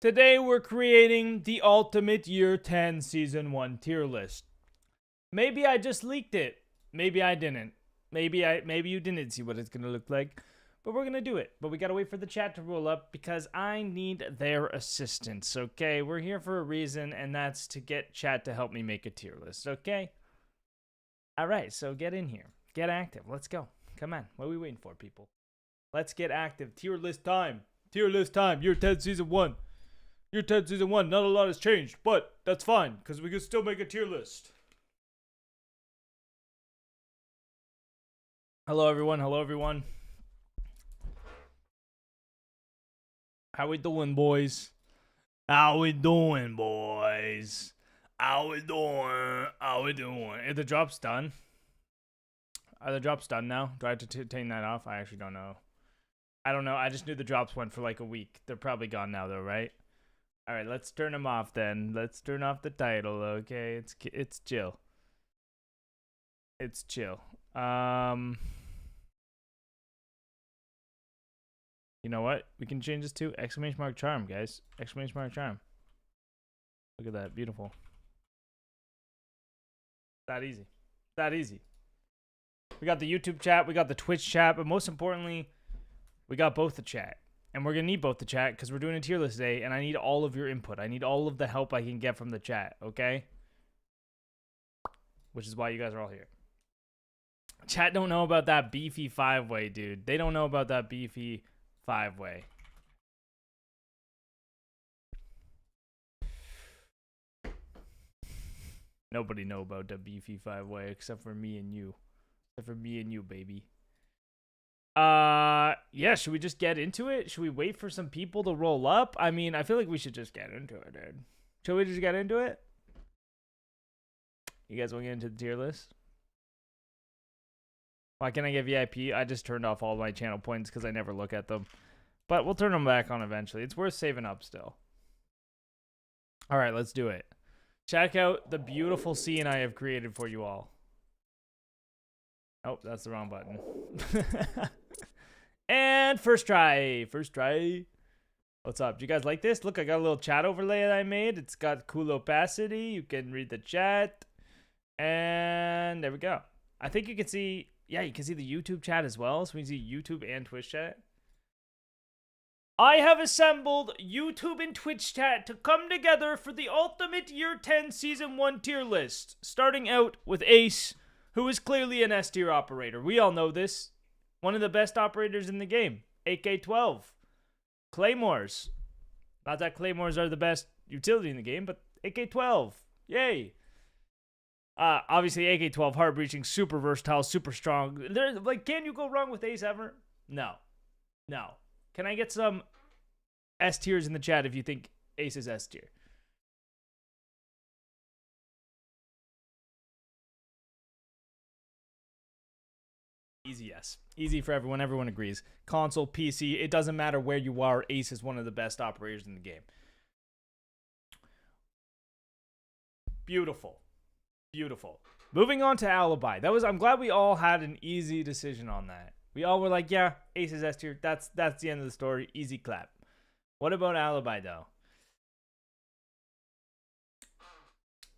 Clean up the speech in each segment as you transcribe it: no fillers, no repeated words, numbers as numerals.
Today we're creating the ultimate year 10 season 1 tier list. Maybe I just leaked it. Maybe I didn't. Maybe you didn't see what it's going to look like. But we're going to do it. But we got to wait for the chat to roll up because I need their assistance, okay? We're here for a reason, and that's to get chat to help me make a tier list, okay? All right, so get in here. Get active. Let's go. Come on. What are we waiting for, people? Let's get active. Tier list time. Tier list time. Year 10 season 1. Year 10 season 1. Not a lot has changed, but that's fine because we can still make a tier list. Hello, everyone. Hello, everyone. How we doing, boys? How we doing, boys? How we doing? How we doing? Are the drops done? Are the drops done now? Do I have to take that off? I actually don't know. I don't know. I just knew the drops went for like a week. They're probably gone now, though, right? All right, let's turn them off then. Let's turn off the title, okay? It's chill. It's chill. You know what? We can change this to exclamation mark charm, guys. Exclamation mark charm. Look at that. Beautiful. That easy. That easy. We got the YouTube chat. We got the Twitch chat. But most importantly, we got both the chat. And we're going to need both the chat because we're doing a tier list today. And I need all of your input. I need all of the help I can get from the chat. Okay? Which is why you guys are all here. Chat don't know about that beefy 5-way, dude. They don't know about that beefy 5-way. Nobody know about the beefy 5-way except for me and you. Except for me and you, baby. Yeah, should we just get into it? Should we wait for some people to roll up? I mean, I feel like we should just get into it, dude. Should we just get into it? You guys want to get into the tier list? Why can't I get VIP? I just turned off all my channel points because I never look at them. But we'll turn them back on eventually. It's worth saving up still. All right, let's do it. Check out the beautiful scene I have created for you all. Oh, that's the wrong button. And first try. First try. What's up? Do you guys like this? Look, I got a little chat overlay that I made. It's got cool opacity. You can read the chat. And there we go. I think you can see... Yeah, you can see the YouTube chat as well. So we can see YouTube and Twitch chat. I have assembled YouTube and Twitch chat to come together for the ultimate Year 10 Season 1 tier list. Starting out with Ace, who is clearly an S tier operator. We all know this. One of the best operators in the game. AK-12. Claymores. Not that Claymores are the best utility in the game, but AK-12. Yay. Obviously, AK-12, hard breaching, super versatile, super strong. Can you go wrong with Ace ever? No. No. Can I get some S tiers in the chat if you think Ace is S tier? Easy yes. Easy for everyone. Everyone agrees. Console, PC, it doesn't matter where you are. Ace is one of the best operators in the game. Beautiful. Beautiful. Moving on to Alibi. I'm glad we all had an easy decision on that. We all were like, yeah, Ace is S tier. That's the end of the story. Easy clap. What about Alibi, though?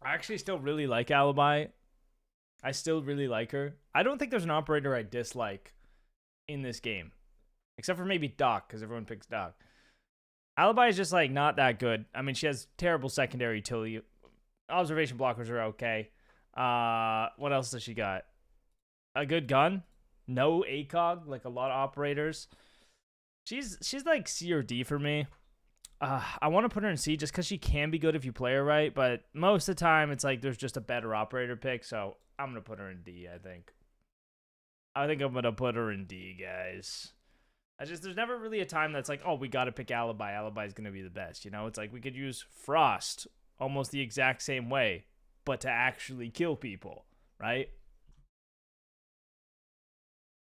I actually still really like Alibi. I still really like her. I don't think there's an operator I dislike in this game. Except for maybe Doc, because everyone picks Doc. Alibi is just, like, not that good. I mean, she has terrible secondary utility. Observation blockers are okay. What else does she got? A good gun? No ACOG, like a lot of operators. She's like C or D for me. I want to put her in C just because she can be good if you play her right, but most of the time it's like there's just a better operator pick, so I'm going to put her in D, I think. I think I'm going to put her in D, guys. There's never really a time that's like, oh, we got to pick Alibi. Alibi is going to be the best, you know? It's like we could use Frost almost the exact same way, but to actually kill people, right?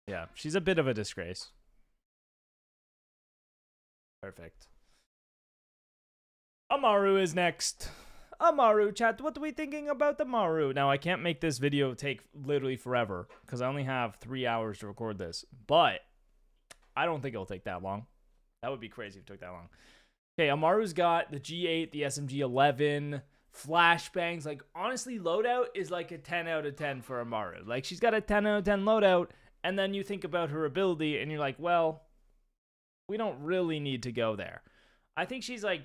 Yeah, she's a bit of a disgrace. Perfect. Amaru is next. Amaru, chat, what are we thinking about Amaru? Now, I can't make this video take literally forever because I only have 3 hours to record this, but I don't think it'll take that long. That would be crazy if it took that long. Okay, Amaru's got the G8, the SMG11, flashbangs. Like, honestly, loadout is like a 10 out of 10 for Amaru. Like, she's got a 10 out of 10 loadout, and then you think about her ability, and you're like, well, we don't really need to go there. I think she's, like,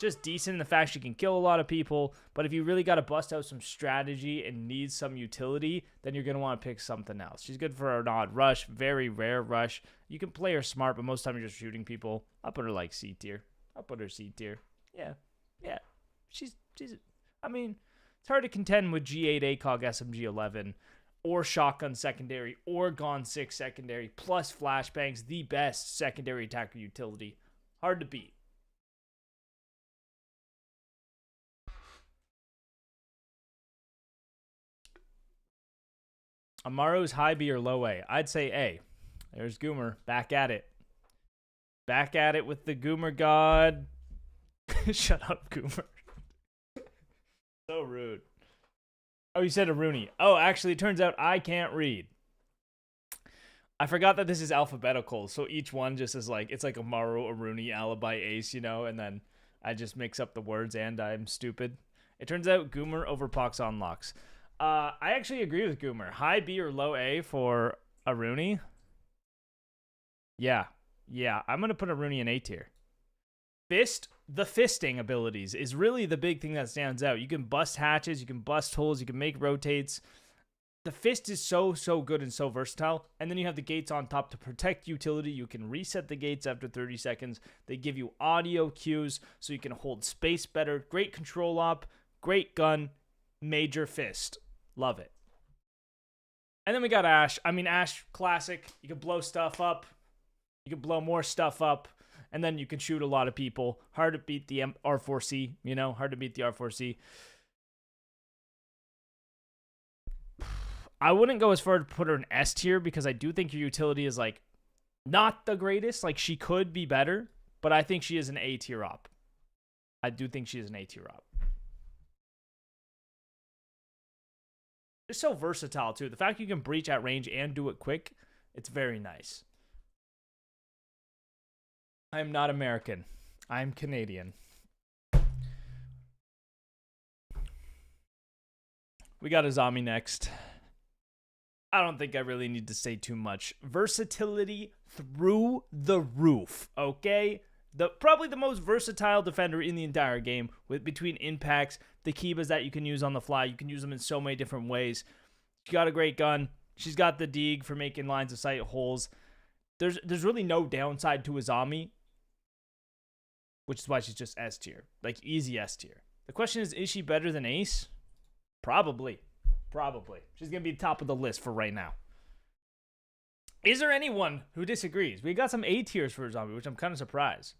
just decent in the fact she can kill a lot of people, but if you really got to bust out some strategy and need some utility, then you're going to want to pick something else. She's good for an odd rush, very rare rush. You can play her smart, but most of the time you're just shooting people. I'll put her, like, C tier. I'll put her C tier. Yeah. She's. I mean, it's hard to contend with G8 ACOG SMG11 or shotgun secondary or Gon 6 secondary plus flashbangs, the best secondary attacker utility. Hard to beat. Amaru's high B or low A? I'd say A. There's Goomer. Back at it. Back at it with the Goomer God. Shut up, Goomer. So rude. Oh, you said a Rooney. Oh, actually, it turns out I can't read. I forgot that this is alphabetical, so each one just is like, it's like Amaru, a Rooney, Alibi, Ace, you know, and then I just mix up the words and I'm stupid. It turns out Goomer over Poxonlox. I actually agree with Goomer. High B or low A for a Rooney? Yeah. I'm going to put a Rooney in A tier. The fisting abilities is really the big thing that stands out. You can bust hatches, you can bust holes, you can make rotates. The fist is so good and so versatile. And then you have the gates on top to protect utility. You can reset the gates after 30 seconds. They give you audio cues so you can hold space better. Great control op, great gun, major fist. Love it. And then we got Ash. I mean, Ash, classic. You can blow stuff up. You can blow more stuff up. And then you can shoot a lot of people. Hard to beat the R4C, you know? Hard to beat the R4C. I wouldn't go as far to put her in S tier because I do think your utility is, like, not the greatest. Like, she could be better, but I think she is an A tier op. I do think she is an A tier op. It's so versatile, too. The fact you can breach at range and do it quick, it's very nice. I am not American. I'm Canadian. We got Azami next. I don't think I really need to say too much. Versatility through the roof, okay? Probably the most versatile defender in the entire game with between impacts, the Kibas that you can use on the fly. You can use them in so many different ways. She got a great gun. She's got the Deeg for making lines of sight holes. There's really no downside to Azami, which is why she's just S tier. Like, easy S tier. The question is she better than Ace? Probably. She's going to be top of the list for right now. Is there anyone who disagrees? We got some A tiers for Zombie, which I'm kind of surprised.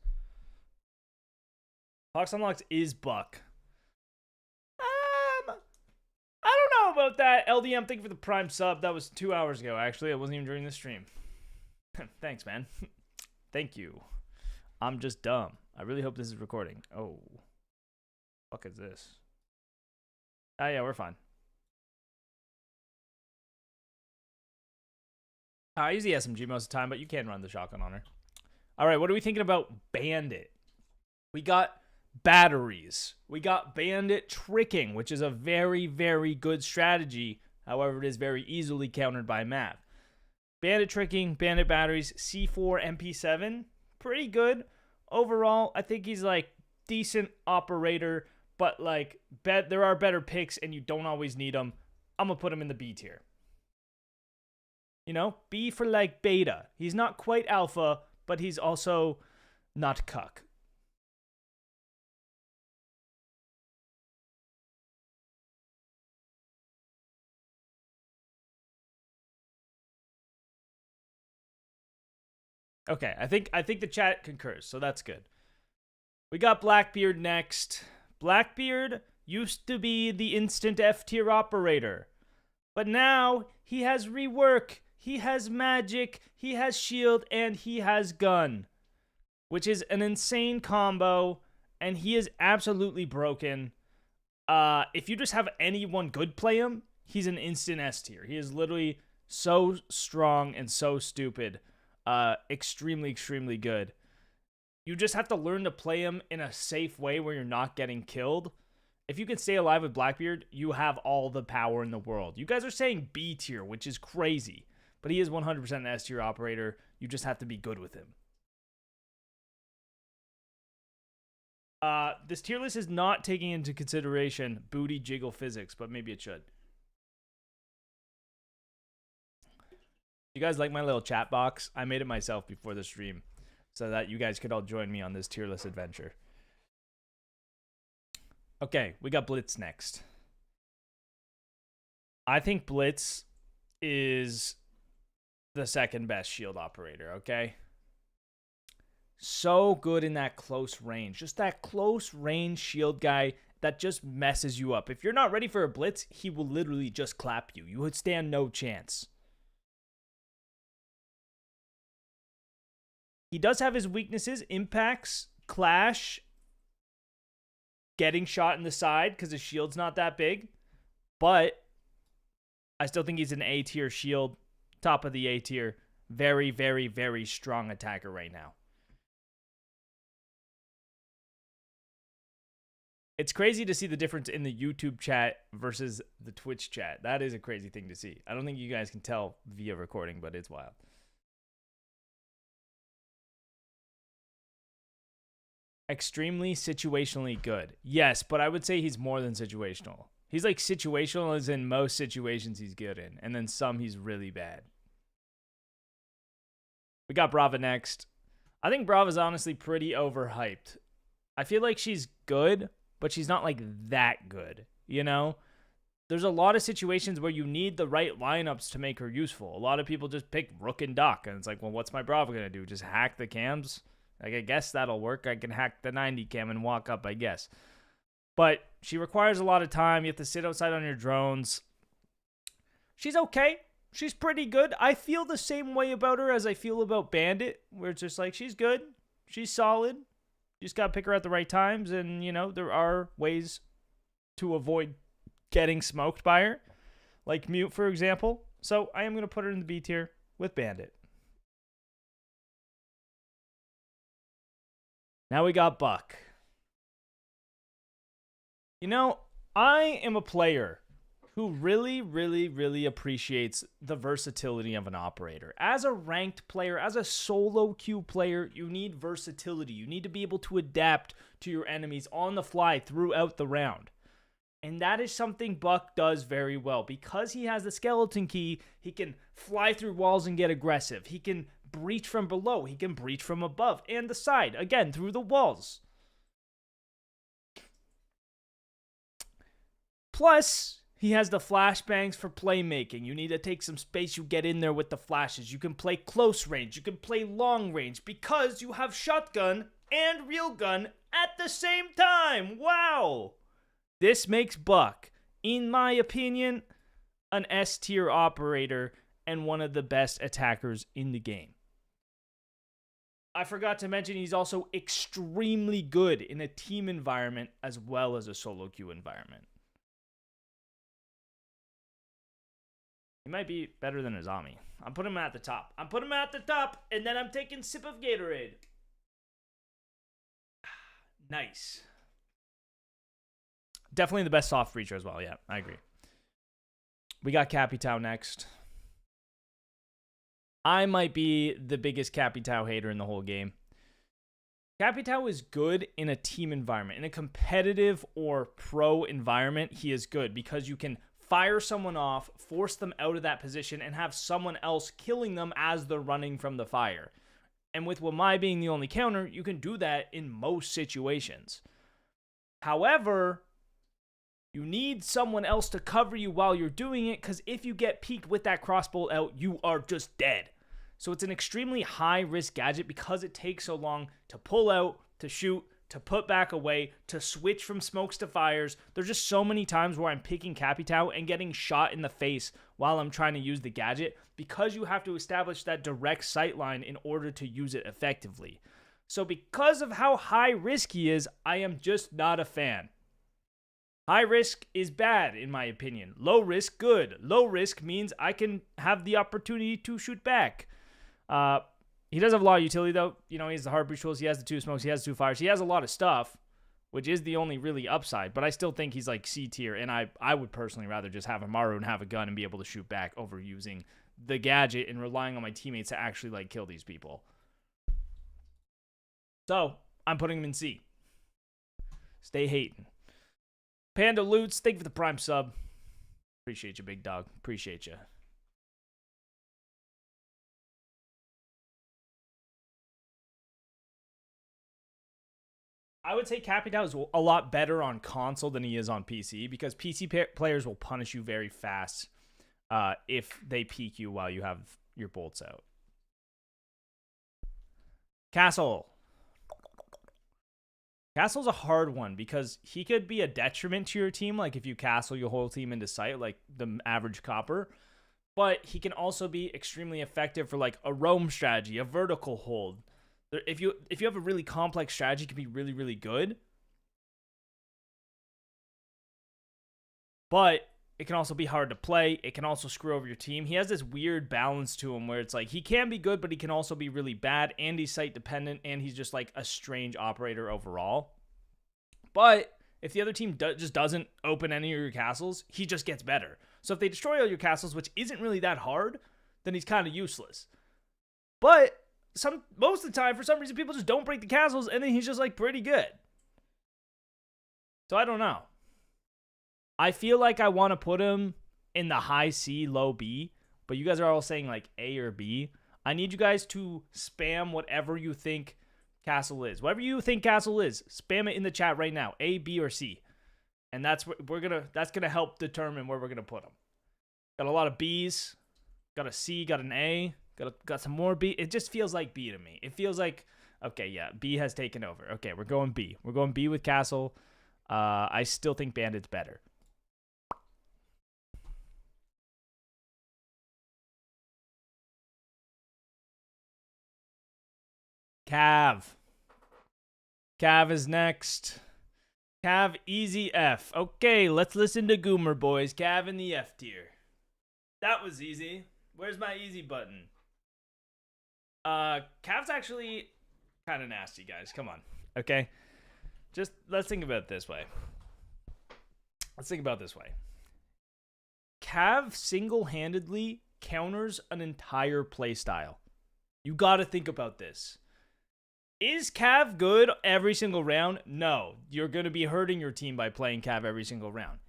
Poxonlox is Buck. I don't know about that. LDM, thank you for the Prime sub. That was 2 hours ago, actually. It wasn't even during the stream. Thanks, man. Thank you. I'm just dumb. I really hope this is recording. Oh. Fuck is this? Oh, yeah, we're fine. I use the SMG most of the time, but you can run the shotgun on her. All right, what are we thinking about Bandit? We got batteries. We got Bandit tricking, which is a very, very good strategy. However, it is very easily countered by Mav. Bandit tricking, Bandit batteries, C4, MP7, pretty good. Overall, I think he's like decent operator, but like there are better picks and you don't always need them. I'm going to put him in the B tier. You know, B for like beta. He's not quite alpha, but he's also not cuck. Okay, I think the chat concurs, so that's good. We got Blackbeard next. Blackbeard used to be the instant F tier operator, but now he has rework. He has magic, he has shield, and he has gun, which is an insane combo, and he is absolutely broken. If you just have anyone good play him, he's an instant S tier. He is literally so strong and so stupid. Extremely, extremely good. You just have to learn to play him in a safe way where you're not getting killed. If you can stay alive with Blackbeard, you have all the power in the world. You guys are saying B tier, which is crazy. But he is 100% an S tier operator. You just have to be good with him. This tier list is not taking into consideration booty jiggle physics, but maybe it should. You guys like my little chat box? I made it myself before the stream so that you guys could all join me on this tier list adventure. Okay, we got Blitz next. I think Blitz is the second best shield operator, okay? So good in that close range. Just that close range shield guy that just messes you up. If you're not ready for a Blitz, he will literally just clap you. You would stand no chance. He does have his weaknesses, impacts, clash, getting shot in the side because his shield's not that big. But I still think he's an A tier shield, top of the A tier. Very, very, very strong attacker right now. It's crazy to see the difference in the YouTube chat versus the Twitch chat. That is a crazy thing to see. I don't think you guys can tell via recording, but it's wild. Extremely situationally good. Yes, but I would say he's more than situational. He's like situational as in most situations he's good in, and then some he's really bad. We got Brava next. I think Brava's honestly pretty overhyped. I feel like she's good, but she's not like that good, you know? There's a lot of situations where you need the right lineups to make her useful. A lot of people just pick Rook and Doc, and it's like, well, what's my Brava gonna do? Just hack the cams? Like, I guess that'll work. I can hack the 90 cam and walk up, I guess. But she requires a lot of time. You have to sit outside on your drones. She's okay. She's pretty good. I feel the same way about her as I feel about Bandit, where it's just like, she's good. She's solid. You just got to pick her at the right times. And, you know, there are ways to avoid getting smoked by her. Like Mute, for example. So I am going to put her in the B tier with Bandit. Now we got Buck. You know, I am a player who really, really, really appreciates the versatility of an operator. As a ranked player, as a solo queue player, you need versatility. You need to be able to adapt to your enemies on the fly throughout the round. And that is something Buck does very well. Because he has the skeleton key, he can fly through walls and get aggressive. He can breach from below. He can breach from above and the side. Again, through the walls. Plus, he has the flashbangs for playmaking. You need to take some space. You get in there with the flashes. You can play close range. You can play long range because you have shotgun and real gun at the same time. Wow. This makes Buck, in my opinion, an S tier operator and one of the best attackers in the game. I forgot to mention he's also extremely good in a team environment as well as a solo queue environment. He might be better than Azami. I'm putting him at the top. I'm putting him at the top, and then I'm taking sip of Gatorade. Nice. Definitely the best soft breacher as well. Yeah, I agree. We got Capitao next. I might be the biggest Capitao hater in the whole game. Capitao is good in a team environment. In a competitive or pro environment, he is good because you can fire someone off, force them out of that position, and have someone else killing them as they're running from the fire. And with Wamai being the only counter, you can do that in most situations. However, you need someone else to cover you while you're doing it, because if you get peeked with that crossbow out, you are just dead. So it's an extremely high-risk gadget because it takes so long to pull out, to shoot, to put back away, to switch from smokes to fires. There's just so many times where I'm picking Capitao and getting shot in the face while I'm trying to use the gadget because you have to establish that direct sight line in order to use it effectively. So because of how high risk he is, I am just not a fan. High risk is bad, in my opinion. Low risk, good. Low risk means I can have the opportunity to shoot back. He does have a lot of utility, though. You know, he has the Heartbeat tools. He has the 2 smokes. He has 2 fires. He has a lot of stuff, which is the only really upside. But I still think he's like C tier. And I would personally rather just have a Maru and have a gun and be able to shoot back over using the gadget and relying on my teammates to actually like kill these people. So I'm putting him in C. Stay hating. Panda Loots, thank you for the Prime sub. Appreciate you, big dog. Appreciate you. I would say Capitao is a lot better on console than he is on PC because PC players will punish you very fast if they peek you while you have your bolts out. Castle. Castle's a hard one because he could be a detriment to your team, like if you castle your whole team into sight, like the average copper. But he can also be extremely effective for like a roam strategy, a vertical hold. If you have a really complex strategy, it can be really, really good. But it can also be hard to play. It can also screw over your team. He has this weird balance to him where it's like he can be good, but he can also be really bad. And he's site dependent. And he's just like a strange operator overall. But if the other team just doesn't open any of your castles, he just gets better. So if they destroy all your castles, which isn't really that hard, then he's kind of useless. But most of the time, for some reason, people just don't break the castles, and then he's just like pretty good. So I don't know. I feel like I want to put him in the high C, low B, but you guys are all saying like A or B. I need you guys to spam whatever you think Castle is. Whatever you think Castle is, spam it in the chat right now. A, B, or C. And that's what that's gonna help determine where we're gonna put him. Got a lot of B's, got a C, got an A, got some more B. It just feels like B to me. It feels like, okay, yeah, B has taken over. Okay, we're going B. We're going B with Castle. I still think Bandit's better. Cav. Cav is next. Cav, easy F. Okay, let's listen to Goomer boys. Cav in the F tier. That was easy. Where's my easy button? Cav's actually kind of nasty, guys. Come on. Okay? Just let's think about it this way. Cav single-handedly counters an entire playstyle. You gotta think about this. Is Cav good every single round? No. You're going to be hurting your team by playing Cav every single round.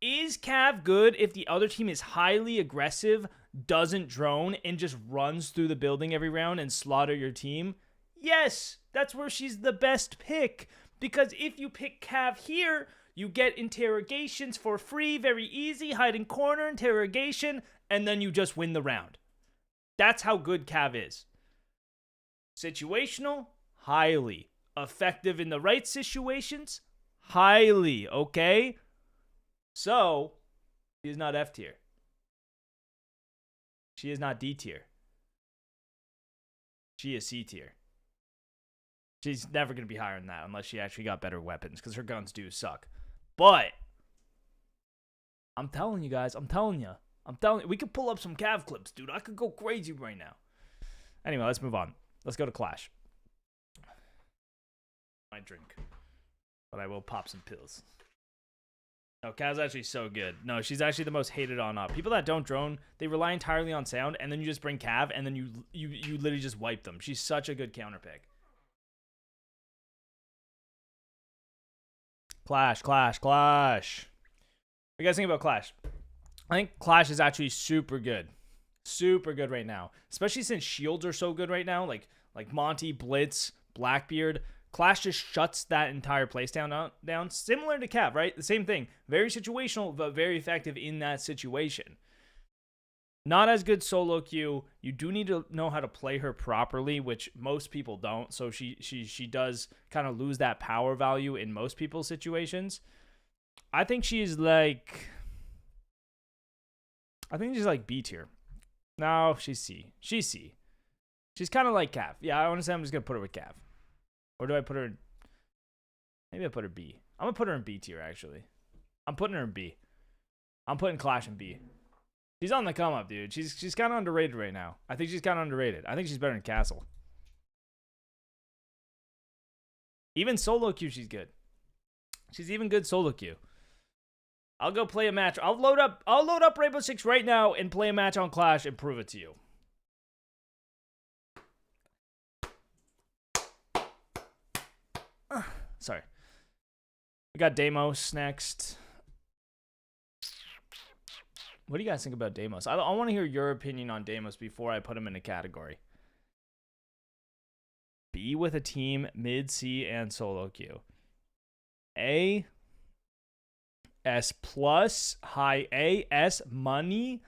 Is Cav good if the other team is highly aggressive, doesn't drone, and just runs through the building every round and slaughter your team? Yes. That's where she's the best pick. Because if you pick Cav here, you get interrogations for free, very easy, hide in corner, interrogation, and then you just win the round. That's how good Cav is. Situational? Highly. Effective in the right situations? Highly, okay? So, she is not F tier. She is not D tier. She is C tier. She's never going to be higher than that unless she actually got better weapons, because her guns do suck. But, I'm telling you guys, we could pull up some Cav clips, dude. I could go crazy right now. Anyway, let's move on. Let's go to Clash. My drink, but I will pop some pills. No, Kav's actually so good. No, she's actually the most hated on people that don't drone. They rely entirely on sound, and then you just bring Cav, and then you literally just wipe them. She's such a good counter pick. Clash. What do you guys think about Clash? I think Clash is actually super good right now, especially since shields are so good right now. Like Monty, Blitz, Blackbeard. Clash just shuts that entire place down, similar to Cav, right? The same thing. Very situational, but very effective in that situation. Not as good solo queue. You do need to know how to play her properly, which most people don't. So she does kind of lose that power value in most people's situations. I think she's like B tier. No, she's C. She's C. She's kind of like Cav. Yeah, honestly, I'm just going to put her with Cav. Or do I put her in... Maybe I put her B. I'm going to put her in B tier, actually. I'm putting her in B. I'm putting Clash in B. She's on the come up, dude. She's kind of underrated right now. I think she's kind of underrated. I think she's better than Castle. Even solo queue, she's good. She's even good solo queue. I'll go play a match. I'll load up Rainbow Six right now and play a match on Clash and prove it to you. Sorry. We got Deimos next. What do you guys think about Deimos? I want to hear your opinion on Deimos before I put him in a category. B with a team, mid, C, and solo queue. A, S plus, high A, S, money.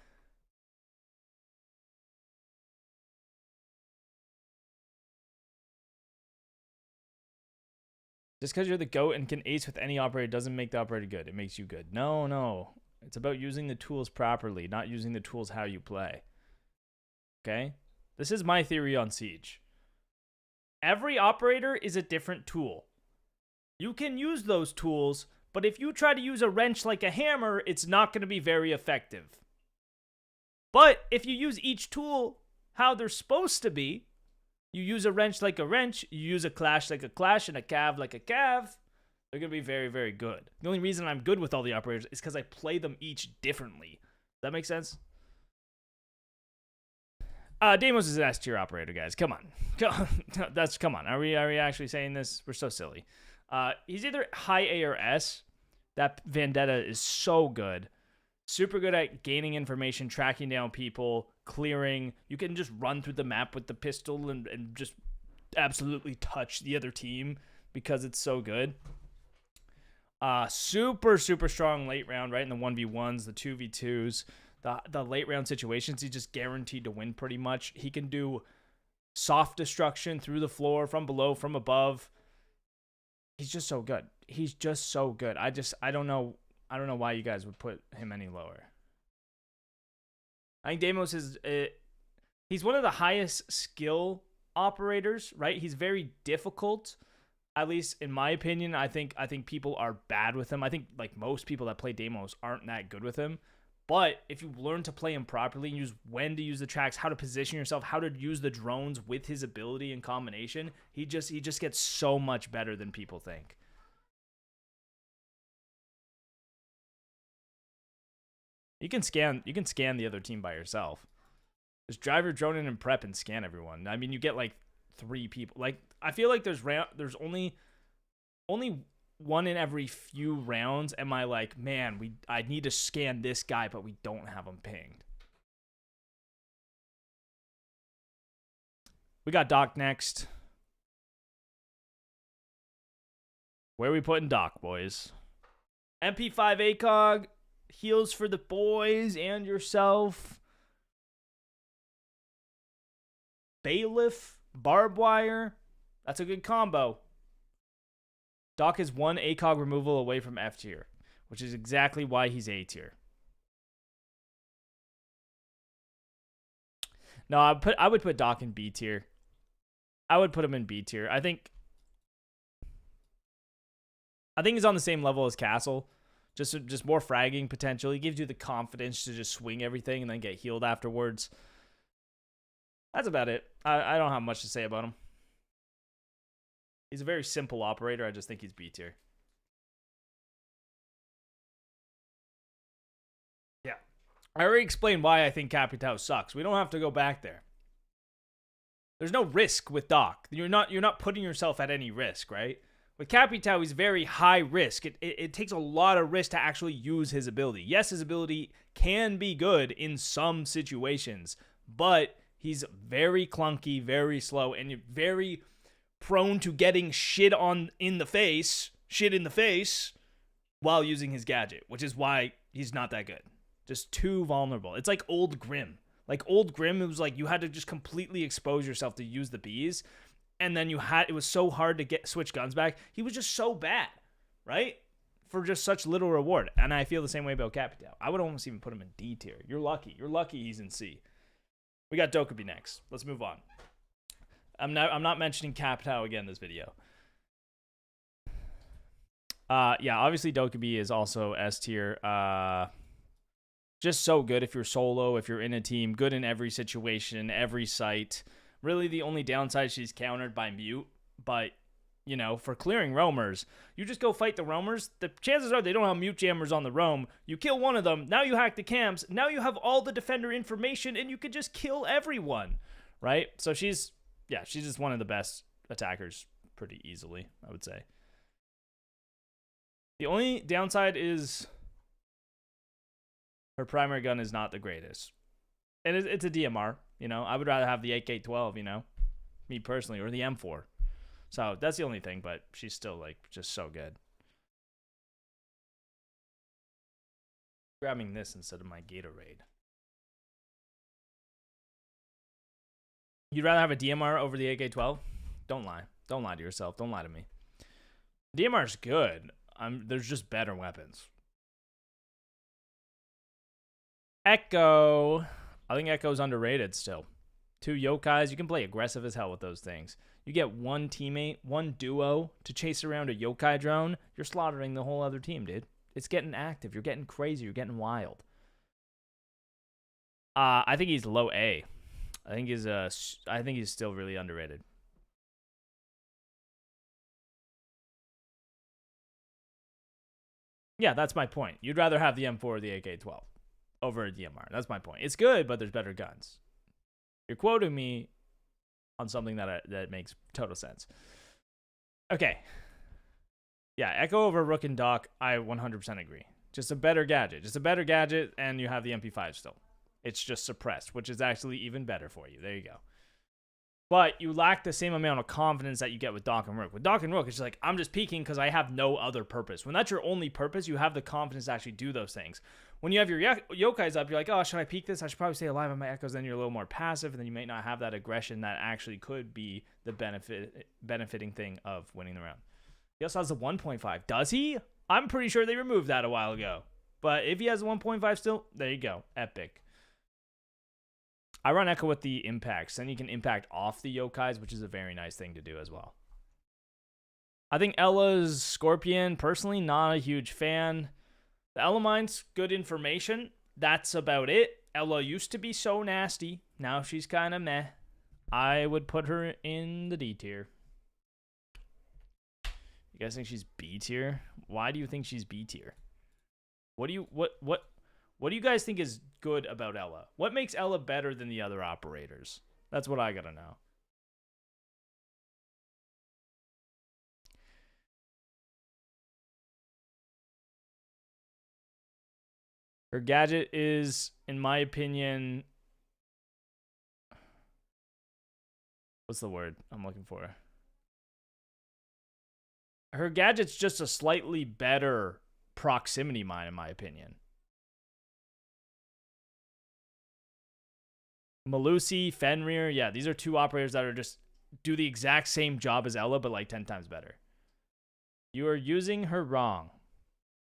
Just because you're the GOAT and can ace with any operator doesn't make the operator good. It makes you good. No. It's about using the tools properly, not using the tools how you play. Okay? This is my theory on Siege. Every operator is a different tool. You can use those tools, but if you try to use a wrench like a hammer, it's not going to be very effective. But if you use each tool how they're supposed to be, you use a wrench like a wrench, you use a clash like a clash, and a cav like a cav, they're going to be very, very good. The only reason I'm good with all the operators is because I play them each differently. Does that make sense? Deimos is an S tier operator, guys. Come on. Come on. Are we actually saying this? We're so silly. He's either high A or S. That Vendetta is so good. Super good at gaining information, tracking down people, clearing. You can just run through the map with the pistol and just absolutely touch the other team because it's so good. Super, super strong late round, right? In the 1v1s, the 2v2s, the late round situations, he's just guaranteed to win pretty much. He can do soft destruction through the floor, from below, from above. He's just so good. He's just so good. I don't know why you guys would put him any lower. I think Deimos is he's one of the highest skill operators, right? He's very difficult, at least in my opinion. I think people are bad with him. I think like most people that play Deimos aren't that good with him. But if you learn to play him properly and use when to use the tracks, how to position yourself, how to use the drones with his ability and combination, he just gets so much better than people think. You can scan the other team by yourself. Just drive your drone in and prep and scan everyone. I mean, you get like 3 people. Like I feel like there's only one in every few rounds am I like, man, I need to scan this guy, but we don't have him pinged. We got Doc next. Where are we putting Doc, boys? MP5 ACOG, heals for the boys and yourself. Bailiff, barbed wire. That's a good combo. Doc is 1 ACOG removal away from F tier, which is exactly why he's A tier. No, I would put Doc in B tier. I would put him in B tier. I think he's on the same level as Castle. Just more fragging potential. He gives you the confidence to just swing everything and then get healed afterwards. That's about it. I don't have much to say about him. He's a very simple operator. I just think he's B tier. Yeah. I already explained why I think Capitao sucks. We don't have to go back there. There's no risk with Doc. You're not putting yourself at any risk, right? With Capitao, he's very high risk. It takes a lot of risk to actually use his ability. Yes, his ability can be good in some situations, but he's very clunky, very slow, and very prone to getting shit in the face while using his gadget, which is why he's not that good. Just too vulnerable. It's like old Grim. Like old Grim, it was like you had to just completely expose yourself to use the bees, and then it was so hard to switch guns back. He was just so bad, right? For just such little reward. And I feel the same way about Capitao. I would almost even put him in D tier. You're lucky. You're lucky he's in C. We got Dokkaebi next. Let's move on. I'm not mentioning Capitao again this video. Yeah, obviously Dokkaebi is also S tier. Just so good if you're solo, if you're in a team, good in every situation, every site. Really the only downside, she's countered by mute, but you know, for clearing roamers. You just go fight the roamers. The chances are they don't have mute jammers on the roam. You kill one of them. Now you hack the camps. Now you have all the defender information, and you could just kill everyone, right? So she's just one of the best attackers pretty easily, I would say. The only downside is her primary gun is not the greatest. And it's a DMR, you know. I would rather have the AK-12, you know, me personally, or the M4. So that's the only thing, but she's still, like, just so good. Grabbing this instead of my Gatorade. You'd rather have a DMR over the AK-12? Don't lie. Don't lie to yourself. Don't lie to me. DMR's good. There's just better weapons. Echo. I think Echo's underrated still. 2 yokais. You can play aggressive as hell with those things. You get one teammate, one duo to chase around a yokai drone. You're slaughtering the whole other team, dude. It's getting active. You're getting crazy. You're getting wild. I think he's low A. I think he's still really underrated. Yeah, that's my point. You'd rather have the M4 or the AK-12 over a DMR. That's my point. It's good, but there's better guns. You're quoting me on something that makes total sense. Okay. Yeah, Echo over Rook and Doc, I 100% agree. Just a better gadget. Just a better gadget, and you have the MP5 still. It's just suppressed, which is actually even better for you. There you go. But you lack the same amount of confidence that you get with Doc and Rook. With Doc and Rook, it's just like, I'm just peeking because I have no other purpose. When that's your only purpose, you have the confidence to actually do those things. When you have your yokais up, you're like, oh, should I peek this? I should probably stay alive on my echoes. Then you're a little more passive, and then you may not have that aggression that actually could be the benefiting thing of winning the round. He also has a 1.5. Does he? I'm pretty sure they removed that a while ago. But if he has a 1.5 still, there you go. Epic. I run Echo with the impacts. Then you can impact off the yokais, which is a very nice thing to do as well. I think Ella's Scorpion, personally, not a huge fan. The Ella Mine's good information. That's about it. Ella used to be so nasty. Now she's kind of meh. I would put her in the D tier. You guys think she's B tier? Why do you think she's B tier? What do you guys think is good about Ella? What makes Ella better than the other operators? That's what I gotta know. Her gadget is, in my opinion, what's the word I'm looking for? Her gadget's just a slightly better proximity mine, in my opinion. Malusi, Fenrir, yeah, these are 2 operators that are just do the exact same job as Ella, but like 10 times better. You are using her wrong.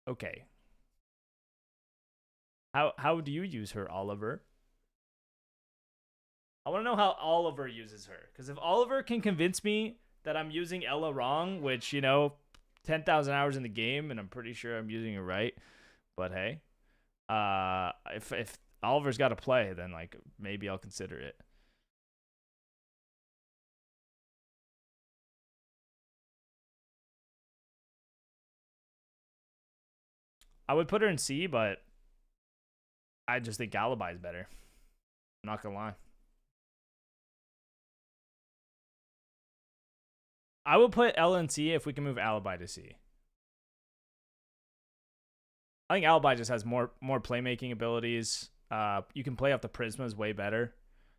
Okay. How do you use her, Oliver? I want to know how Oliver uses her. Because if Oliver can convince me that I'm using Ella wrong, which, you know, 10,000 hours in the game, and I'm pretty sure I'm using her right. But hey, if Oliver's got to play, then like maybe I'll consider it. I would put her in C, but I just think Alibi is better. I'm not gonna lie. I would put Ella in C if we can move Alibi to C. I think Alibi just has more playmaking abilities. You can play off the Prismas way better.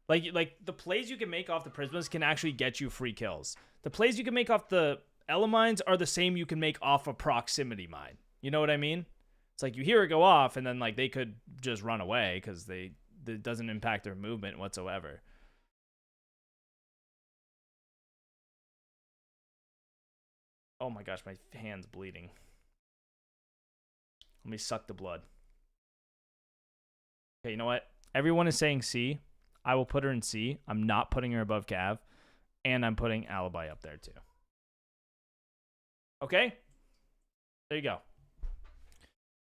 Like the plays you can make off the Prismas can actually get you free kills. The plays you can make off the Ella mines are the same you can make off a proximity mine. You know what I mean? It's like you hear it go off, and then like they could just run away because it doesn't impact their movement whatsoever. Oh my gosh, my hand's bleeding. Let me suck the blood. Okay, you know what? Everyone is saying C. I will put her in C. I'm not putting her above Cav. And I'm putting Alibi up there too. Okay? There you go.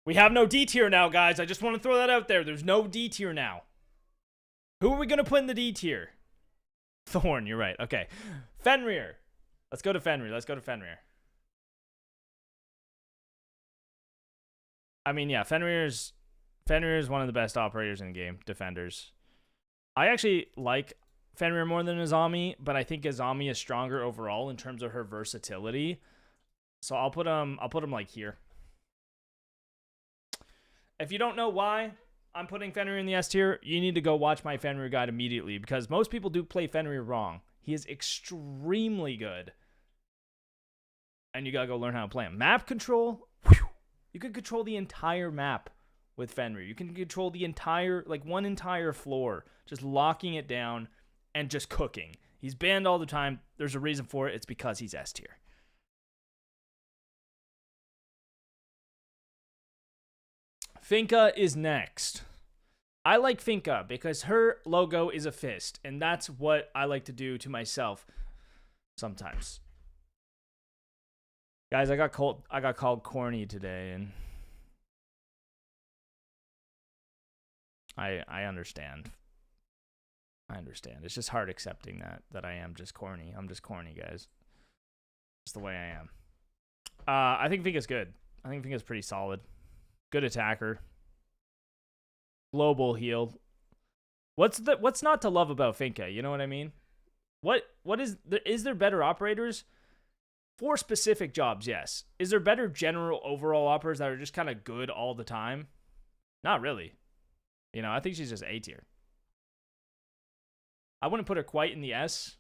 We have no D tier now, guys. I just want to throw that out there. There's no D tier now. Who are we going to put in the D tier? Thorn, you're right. Okay. Fenrir. Let's go to Fenrir. Let's go to Fenrir. I mean, yeah, Fenrir is one of the best operators in the game. Defenders. I actually like Fenrir more than Azami, but I think Azami is stronger overall in terms of her versatility. So I'll put him like here. If you don't know why I'm putting Fenrir in the S tier, you need to go watch my Fenrir guide immediately, because most people do play Fenrir wrong. He is extremely good. And you gotta go learn how to play him. Map control, whew, you can control the entire map with Fenrir. You can control the entire, like one entire floor, just locking it down and just cooking. He's banned all the time. There's a reason for it. It's because he's S tier. Finka is next. I like Finka because her logo is a fist, and that's what I like to do to myself sometimes. Guys, I got called corny today, and I understand. I understand. It's just hard accepting that I am just corny. I'm just corny, guys. Just the way I am. I think Finka's good. I think Finka's pretty solid. Good attacker. Global heal. What's not to love about Finka? You know what I mean? What is there better operators? For specific jobs, yes. Is there better general overall operators that are just kind of good all the time? Not really. You know, I think she's just A tier. I wouldn't put her quite in the S,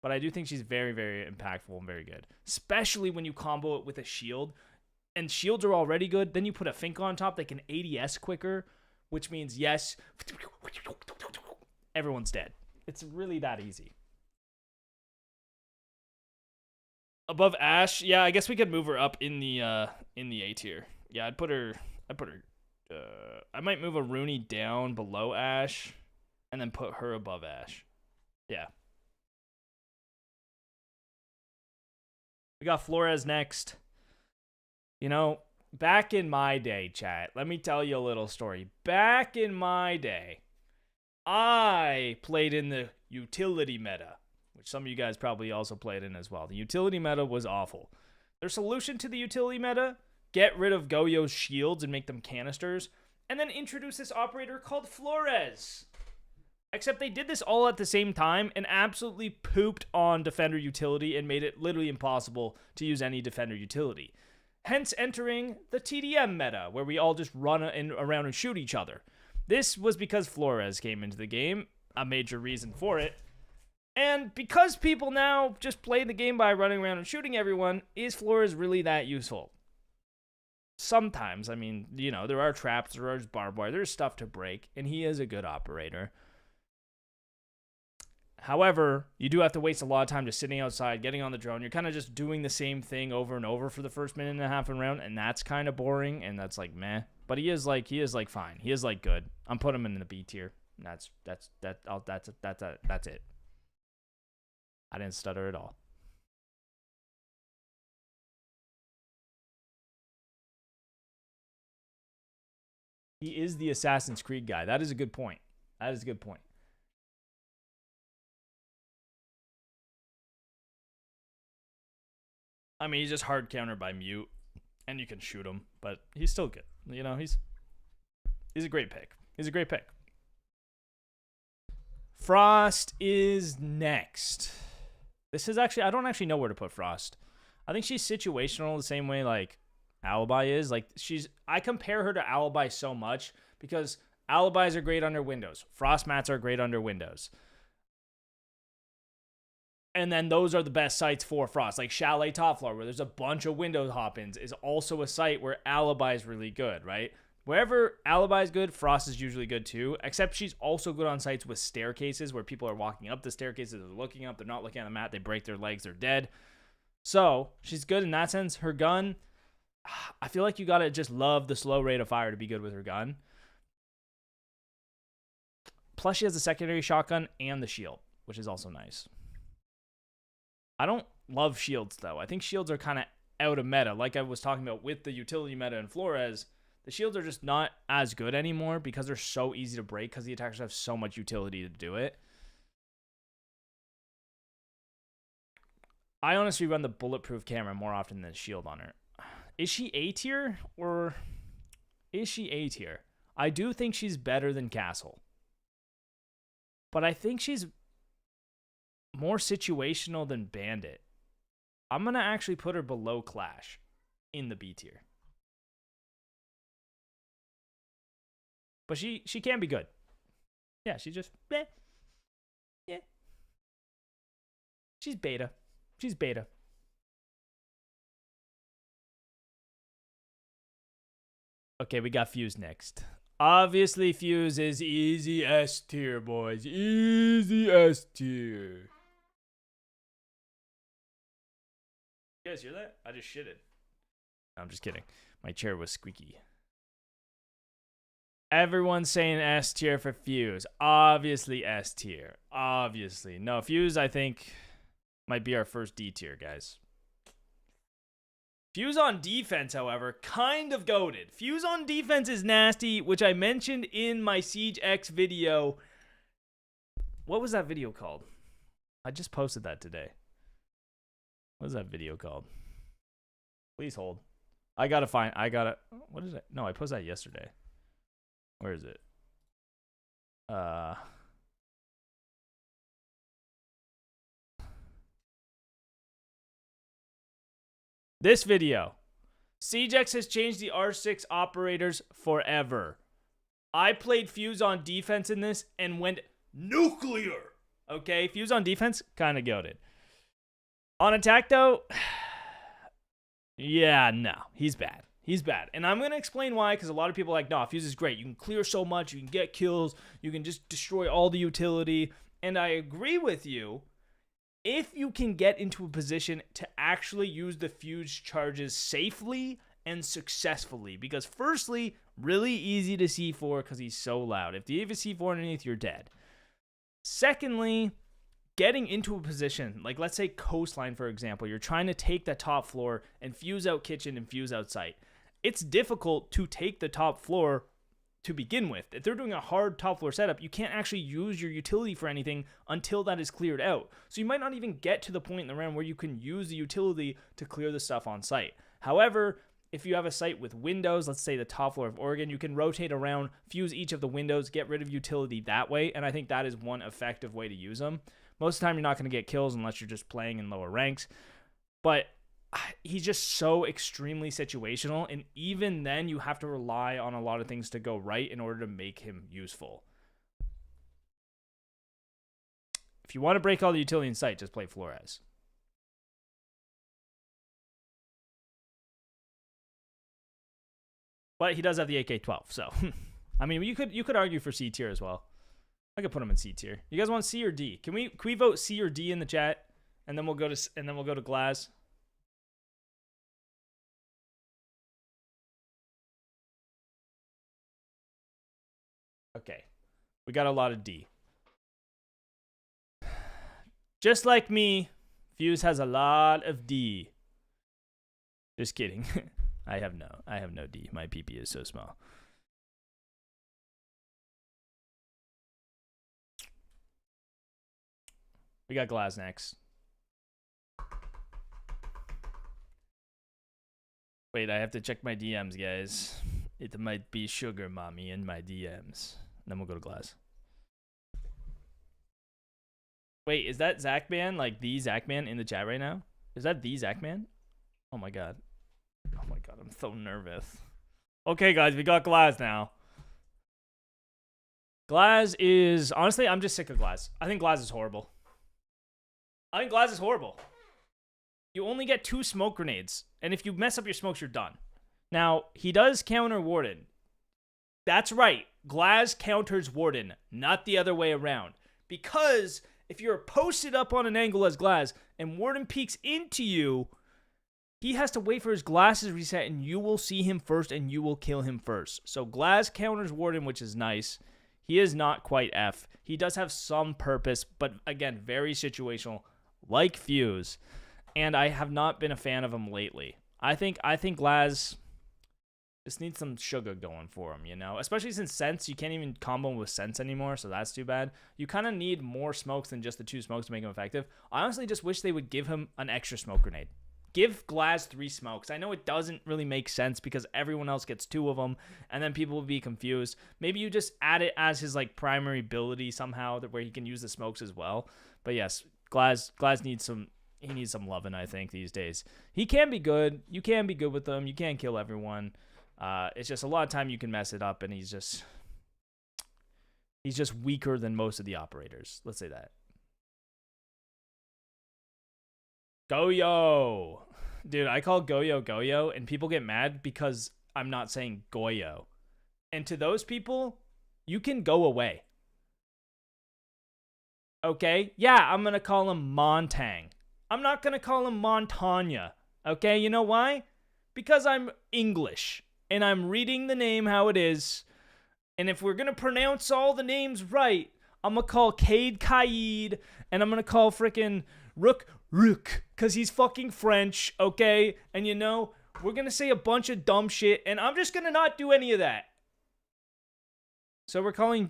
but I do think she's very, very impactful and very good. Especially when you combo it with a shield. And shields are already good. Then you put a Finka on top that can ADS quicker, which means, yes, everyone's dead. It's really that easy. Above Ashe, yeah, I guess we could move her up in the A tier. Yeah, I'd put her. I might move a Rooney down below Ashe, and then put her above Ashe. Yeah. We got Flores next. You know, back in my day, chat, let me tell you a little story. Back in my day, I played in the utility meta, which some of you guys probably also played in as well. The utility meta was awful. Their solution to the utility meta, get rid of Goyo's shields and make them canisters, and then introduce this operator called Flores. Except they did this all at the same time and absolutely pooped on defender utility and made it literally impossible to use any defender utility. Hence entering the TDM meta, where we all just run around and shoot each other. This was because Flores came into the game, a major reason for it. And because people now just play the game by running around and shooting everyone, is Flores really that useful? Sometimes, I mean, you know, there are traps, there are barbed wire, there's stuff to break, and he is a good operator. However, you do have to waste a lot of time just sitting outside, getting on the drone. You're kind of just doing the same thing over and over for the first minute and a half in round, and that's kind of boring, and that's like meh. But he is like fine. He is like good. I'm putting him in the B tier. That's it. I didn't stutter at all. He is the Assassin's Creed guy. That is a good point. That is a good point. I mean, he's just hard countered by mute, and you can shoot him, but he's still good. You know, he's a great pick. He's a great pick. Frost is next. This is actually, I don't actually know where to put Frost. I think she's situational the same way like Alibi is. Like I compare her to Alibi so much because Alibis are great under Windows. Frost mats are great under Windows. And then those are the best sites for Frost. Like Chalet Top Floor, where there's a bunch of window hop-ins, is also a site where Alibi is really good, right? Wherever Alibi is good, Frost is usually good too. Except she's also good on sites with staircases where people are walking up the staircases, they're looking up, they're not looking at the mat, they break their legs, they're dead. So she's good in that sense. Her gun, I feel like you gotta just love the slow rate of fire to be good with her gun. Plus she has the secondary shotgun and the shield, which is also nice. I don't love shields, though. I think shields are kind of out of meta. Like I was talking about with the utility meta and Flores, the shields are just not as good anymore because they're so easy to break because the attackers have so much utility to do it. I honestly run the bulletproof camera more often than shield on her. Is she A tier or is she A tier? I do think she's better than Castle. But I think she's more situational than Bandit. I'm going to actually put her below Clash in the B tier. But she can be good. Yeah, she just, yeah. She's beta. She's beta. Okay, we got Fuse next. Obviously, Fuse is easy S tier, boys. Easy S tier. You guys hear that? I just shitted. No, I'm just kidding. My chair was squeaky. Everyone's saying S tier for Fuse. Obviously S tier. Obviously. No, Fuse, I think, might be our first D tier, guys. Fuse on defense, however, kind of goated. Fuse on defense is nasty, which I mentioned in my Siege X video. What was that video called? I just posted that today. What is that video called? Please hold. What is it? No, I posted that yesterday. Where is it? This video. CJX has changed the R6 operators forever. I played Fuse on defense in this and went nuclear. Okay, Fuse on defense, kind of goated. On attack, though, yeah, no, he's bad. He's bad. And I'm going to explain why, because a lot of people are like, no, Fuse is great. You can clear so much. You can get kills. You can just destroy all the utility. And I agree with you. If you can get into a position to actually use the Fuse charges safely and successfully. Because firstly, really easy to C4 because he's so loud. If you have a C4 underneath, you're dead. Secondly, getting into a position, like let's say coastline, for example, you're trying to take the top floor and Fuse out kitchen and Fuse out site. It's difficult to take the top floor to begin with. If they're doing a hard top floor setup, you can't actually use your utility for anything until that is cleared out. So you might not even get to the point in the round where you can use the utility to clear the stuff on site. However, if you have a site with windows, let's say the top floor of Oregon, you can rotate around, Fuse each of the windows, get rid of utility that way, and I think that is one effective way to use them. Most of the time, you're not going to get kills unless you're just playing in lower ranks, but he's just so extremely situational, and even then you have to rely on a lot of things to go right in order to make him useful. If you want to break all the utility in sight, just play Flores. But he does have the AK-12, so I mean, you could argue for C tier as well. I could put him in C tier. You guys want C or D? Can we vote C or D in the chat, and then we'll go to Glaz. Okay, we got a lot of D. Just like me, Fuse has a lot of D. Just kidding. I have no D. My PP is so small. We got Glaz next. Wait, I have to check my DMs, guys. It might be Sugar Mommy in my DMs. Then we'll go to Glaz. Wait, is that Zachman, like the Zachman in the chat right now? Is that the Zachman? Oh my god. Oh my god, I'm so nervous. Okay, guys, we got Glaz now. Glaz is... Honestly, I'm just sick of Glaz. I think Glaz is horrible. You only get 2 smoke grenades. And if you mess up your smokes, you're done. Now, he does counter Warden. That's right. Glaz counters Warden, not the other way around. Because if you're posted up on an angle as Glaz and Warden peeks into you, he has to wait for his glasses reset and you will see him first and you will kill him first. So Glaz counters Warden, which is nice. He is not quite F. He does have some purpose, but again, very situational, like Fuse. And I have not been a fan of him lately. I think Glaz Just need some sugar going for him, you know? Especially since Sense, you can't even combo him with Sense anymore, so that's too bad. You kind of need more smokes than just the 2 smokes to make him effective. I honestly just wish they would give him an extra smoke grenade. Give Glaz 3 smokes. I know it doesn't really make sense because everyone else gets 2 of them, and then people will be confused. Maybe you just add it as his like primary ability somehow, where he can use the smokes as well. But yes, Glaz needs some. He needs some loving, I think, these days. He can be good. You can be good with him. You can't kill everyone. It's just a lot of time you can mess it up, and he's just weaker than most of the operators. Let's say that. Goyo. Dude, I call Goyo Goyo, and people get mad because I'm not saying Goyo. And to those people, you can go away. Okay? Yeah, I'm going to call him Montang. I'm not going to call him Montagna. Okay? You know why? Because I'm English, and I'm reading the name how it is. And if we're going to pronounce all the names right, I'm going to call Cade Kaid, and I'm going to call frickin' Rook, because he's fucking French, okay? And you know, we're going to say a bunch of dumb shit, and I'm just going to not do any of that. So we're going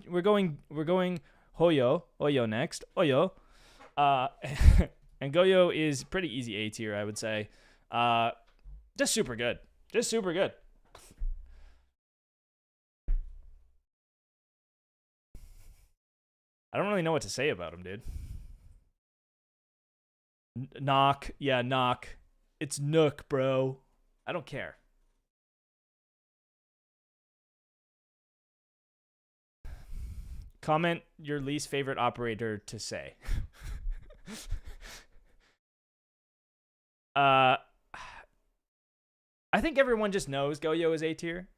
Hoyo next. Hoyo. And Goyo is pretty easy A tier, I would say. Just super good. Just super good. I don't really know what to say about him, dude. Nokk. Yeah, Nokk. It's Nokk, bro. I don't care. Comment your least favorite operator to say. I think everyone just knows Goyo is A tier.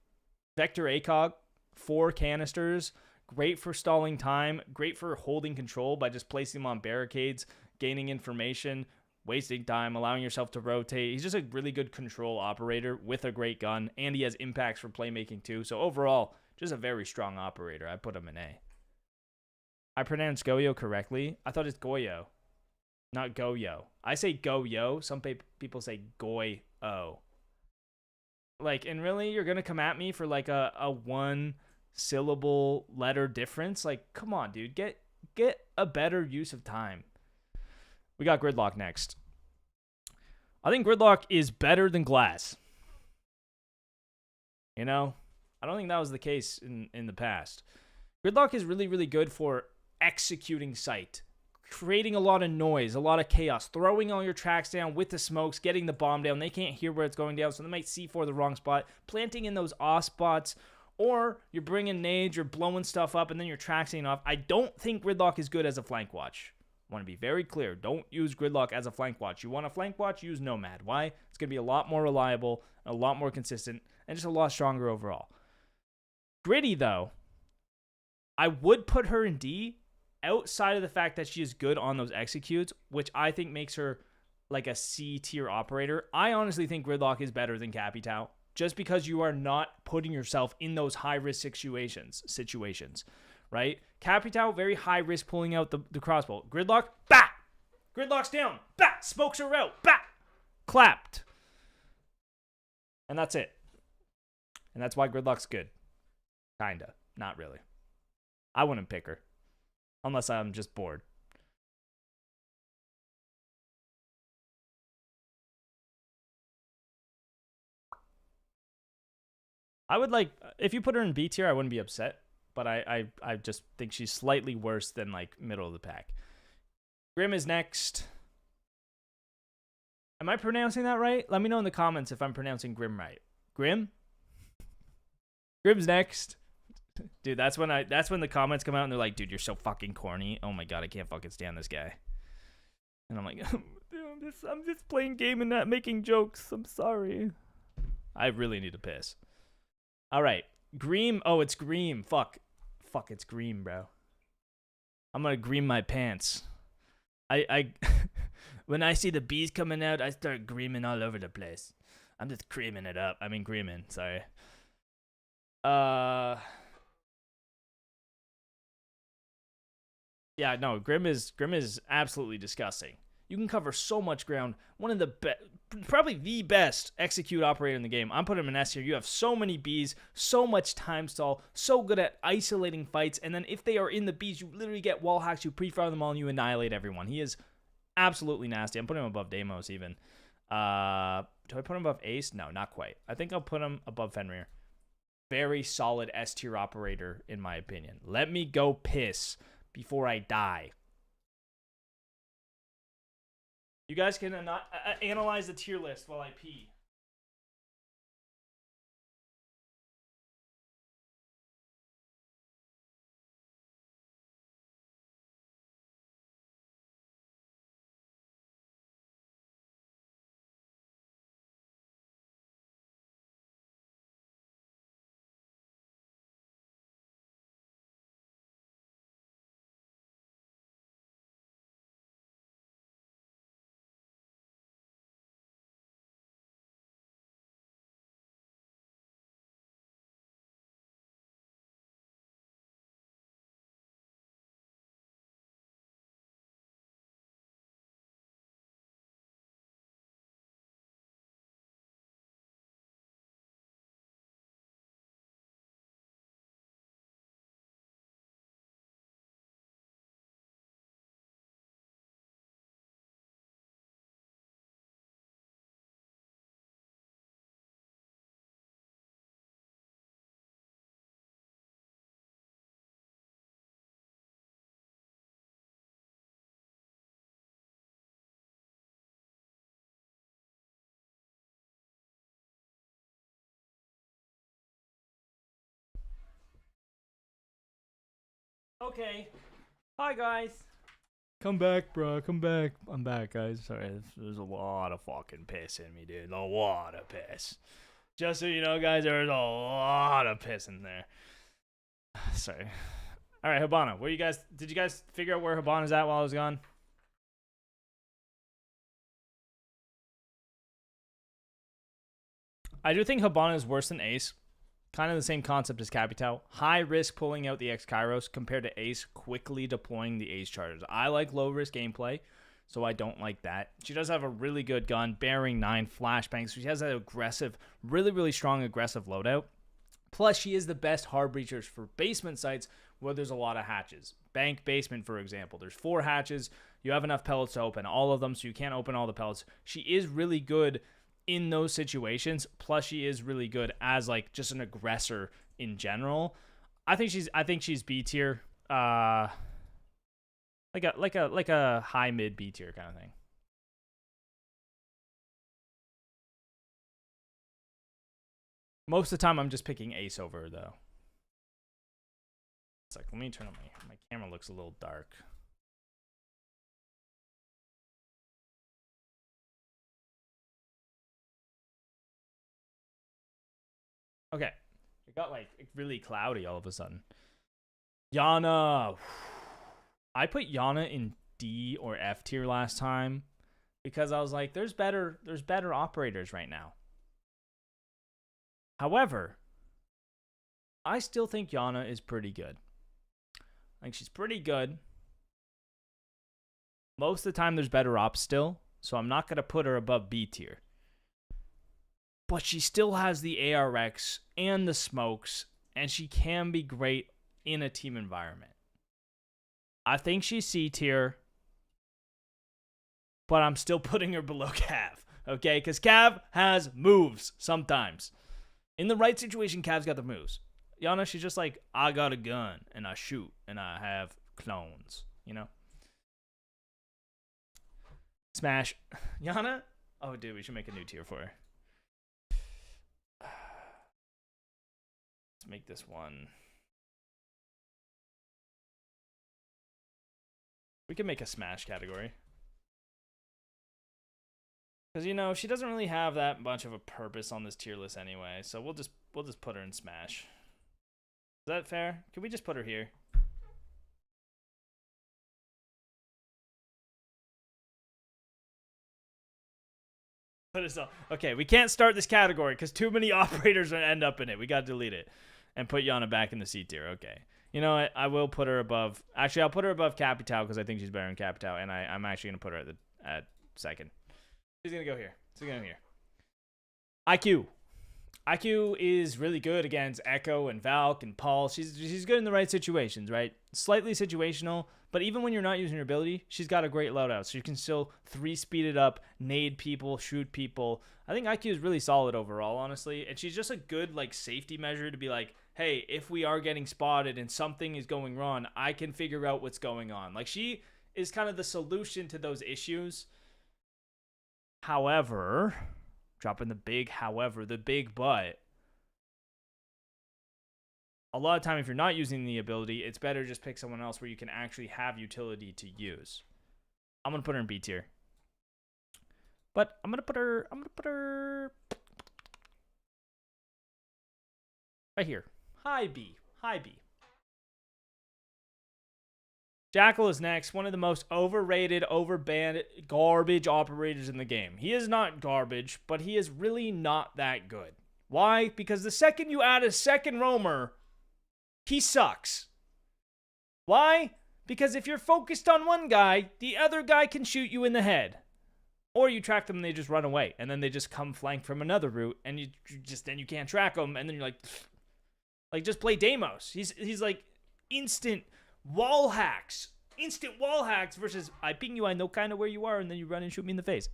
Vector ACOG, 4 canisters, great for stalling time, great for holding control by just placing them on barricades, gaining information, wasting time, allowing yourself to rotate. He's just a really good control operator with a great gun, and he has impacts for playmaking too. So overall, just a very strong operator. I put him in A. I pronounced Goyo correctly. I thought it's Goyo, not Goyo. I say Goyo. Some people say Goyo. Like, and really, you're gonna come at me for like a 1 syllable letter difference? Like, come on, dude. Get a better use of time. We got Gridlock next. I think Gridlock is better than Glass. You know, I don't think that was the case in the past. Gridlock is really, really good for executing sight, creating a lot of noise, a lot of chaos, throwing all your tracks down with the smokes, getting the bomb down. They can't hear where it's going down, so they might C4 the wrong spot, planting in those off spots, or you're bringing nades, you're blowing stuff up, and then your tracks ain't off. I don't think Gridlock is good as a flank watch. I want to be very clear. Don't use Gridlock as a flank watch. You want a flank watch? Use Nomad. Why? It's going to be a lot more reliable, a lot more consistent, and just a lot stronger overall. Gritty, though, I would put her in D outside of the fact that she is good on those executes, which I think makes her like a C tier operator. I honestly think Gridlock is better than Capitao, just because you are not putting yourself in those high risk situations, right? Capitao, very high risk pulling out the crossbow. Gridlock, bah! Gridlock's down, bah! Smokes her out, bah! Clapped. And that's it. And that's why Gridlock's good. Kinda. Not really. I wouldn't pick her. Unless I'm just bored. I would like, if you put her in B tier, I wouldn't be upset. But I just think she's slightly worse than like middle of the pack. Grim is next. Am I pronouncing that right? Let me know in the comments if I'm pronouncing Grim right. Grim? Grim's next. Dude, that's when the comments come out and they're like, dude, you're so fucking corny. Oh my god, I can't fucking stand this guy. And I'm like, I'm just playing game and not making jokes. I'm sorry. I really need to piss. Alright. Greem. Oh, it's Greem. Fuck, it's Greem, bro. I'm gonna Greem my pants. I when I see the bees coming out, I start Greeming all over the place. I'm just creaming it up. I mean Greeming, sorry. Yeah, no, Grim is absolutely disgusting. You can cover so much ground. One of the probably the best execute operator in the game. I'm putting him in S tier. You have so many Bs, so much time stall, so good at isolating fights, and then if they are in the Bs, you literally get wall hacks, you pre-fire them all, and you annihilate everyone. He is absolutely nasty. I'm putting him above Deimos even. Do I put him above Ace? No, not quite. I think I'll put him above Fenrir. Very solid S tier operator, in my opinion. Let me go piss before I die. You guys can analyze the tier list while I pee. Okay. Hi, guys. Come back, bro. Come back. I'm back, guys. Sorry, there's a lot of fucking piss in me, dude. A lot of piss. Just so you know, guys, there's a lot of piss in there. Sorry. All right, Hibana. Where you guys? Did you guys figure out where Hibana's at while I was gone? I do think Hibana is worse than Ace. Kind of the same concept as Capitao. High risk pulling out the X Kairos compared to Ace quickly deploying the Ace charges. I like low risk gameplay, so I don't like that. She does have a really good gun, bearing 9 flashbangs. She has that aggressive, really strong aggressive loadout. Plus, she is the best hard breachers for basement sites where there's a lot of hatches. Bank basement, for example. There's 4 hatches. You have enough pellets to open all of them, so you can't open all the pellets. She is really good in those situations. Plus, she is really good as like just an aggressor in general. I think she's B tier, like a high mid B tier kind of thing. Most of the time, I'm just picking Ace over her, though. It's like, let me turn on my camera. Looks a little dark. Okay, it got like really cloudy all of a sudden. Yana, I put Yana in D or F tier last time because I was like, there's better operators right now. However, I still think Yana is pretty good. Like, she's pretty good. Most of the time, there's better ops still, so I'm not gonna put her above B tier. But she still has the ARX and the smokes, and she can be great in a team environment. I think she's C tier, but I'm still putting her below Cav, okay? Because Cav has moves sometimes. In the right situation, Cav's got the moves. Yana, she's just like, I got a gun, and I shoot, and I have clones, you know? Smash. Yana? Oh, dude, we should make a new tier for her. Let's make this one. We can make a Smash category. Because, you know, she doesn't really have that much of a purpose on this tier list anyway. So we'll just put her in Smash. Is that fair? Can we just put her here? Okay, we can't start this category because too many operators end up in it. We got to delete it and put Yana back in the C tier. Okay. You know what? I will put her above. Actually, I'll put her above Capitao because I think she's better than Capitao, and I'm actually going to put her at second. She's gonna go here. She's gonna go here. IQ. IQ is really good against Echo and Valk and Paul. She's good in the right situations, right? Slightly situational, but even when you're not using her ability, she's got a great loadout. So you can still 3-speed it up, nade people, shoot people. I think IQ is really solid overall, honestly. And she's just a good like safety measure to be like, hey, if we are getting spotted and something is going wrong, I can figure out what's going on. Like she is kind of the solution to those issues. However, dropping the big however, the big but. A lot of time, if you're not using the ability, it's better just pick someone else where you can actually have utility to use. I'm going to put her in B tier. But I'm going to put her right here. High B. High B. Jackal is next. One of the most overrated, overbanned, garbage operators in the game. He is not garbage, but he is really not that good. Why? Because the second you add a second roamer, he sucks. Why? Because if you're focused on one guy, the other guy can shoot you in the head. Or you track them and they just run away. And then they just come flanked from another route. And then you can't track them. And then you're like just play Deimos. He's like instant wall hacks. Instant wall hacks versus I ping you, I know kind of where you are, and then you run and shoot me in the face.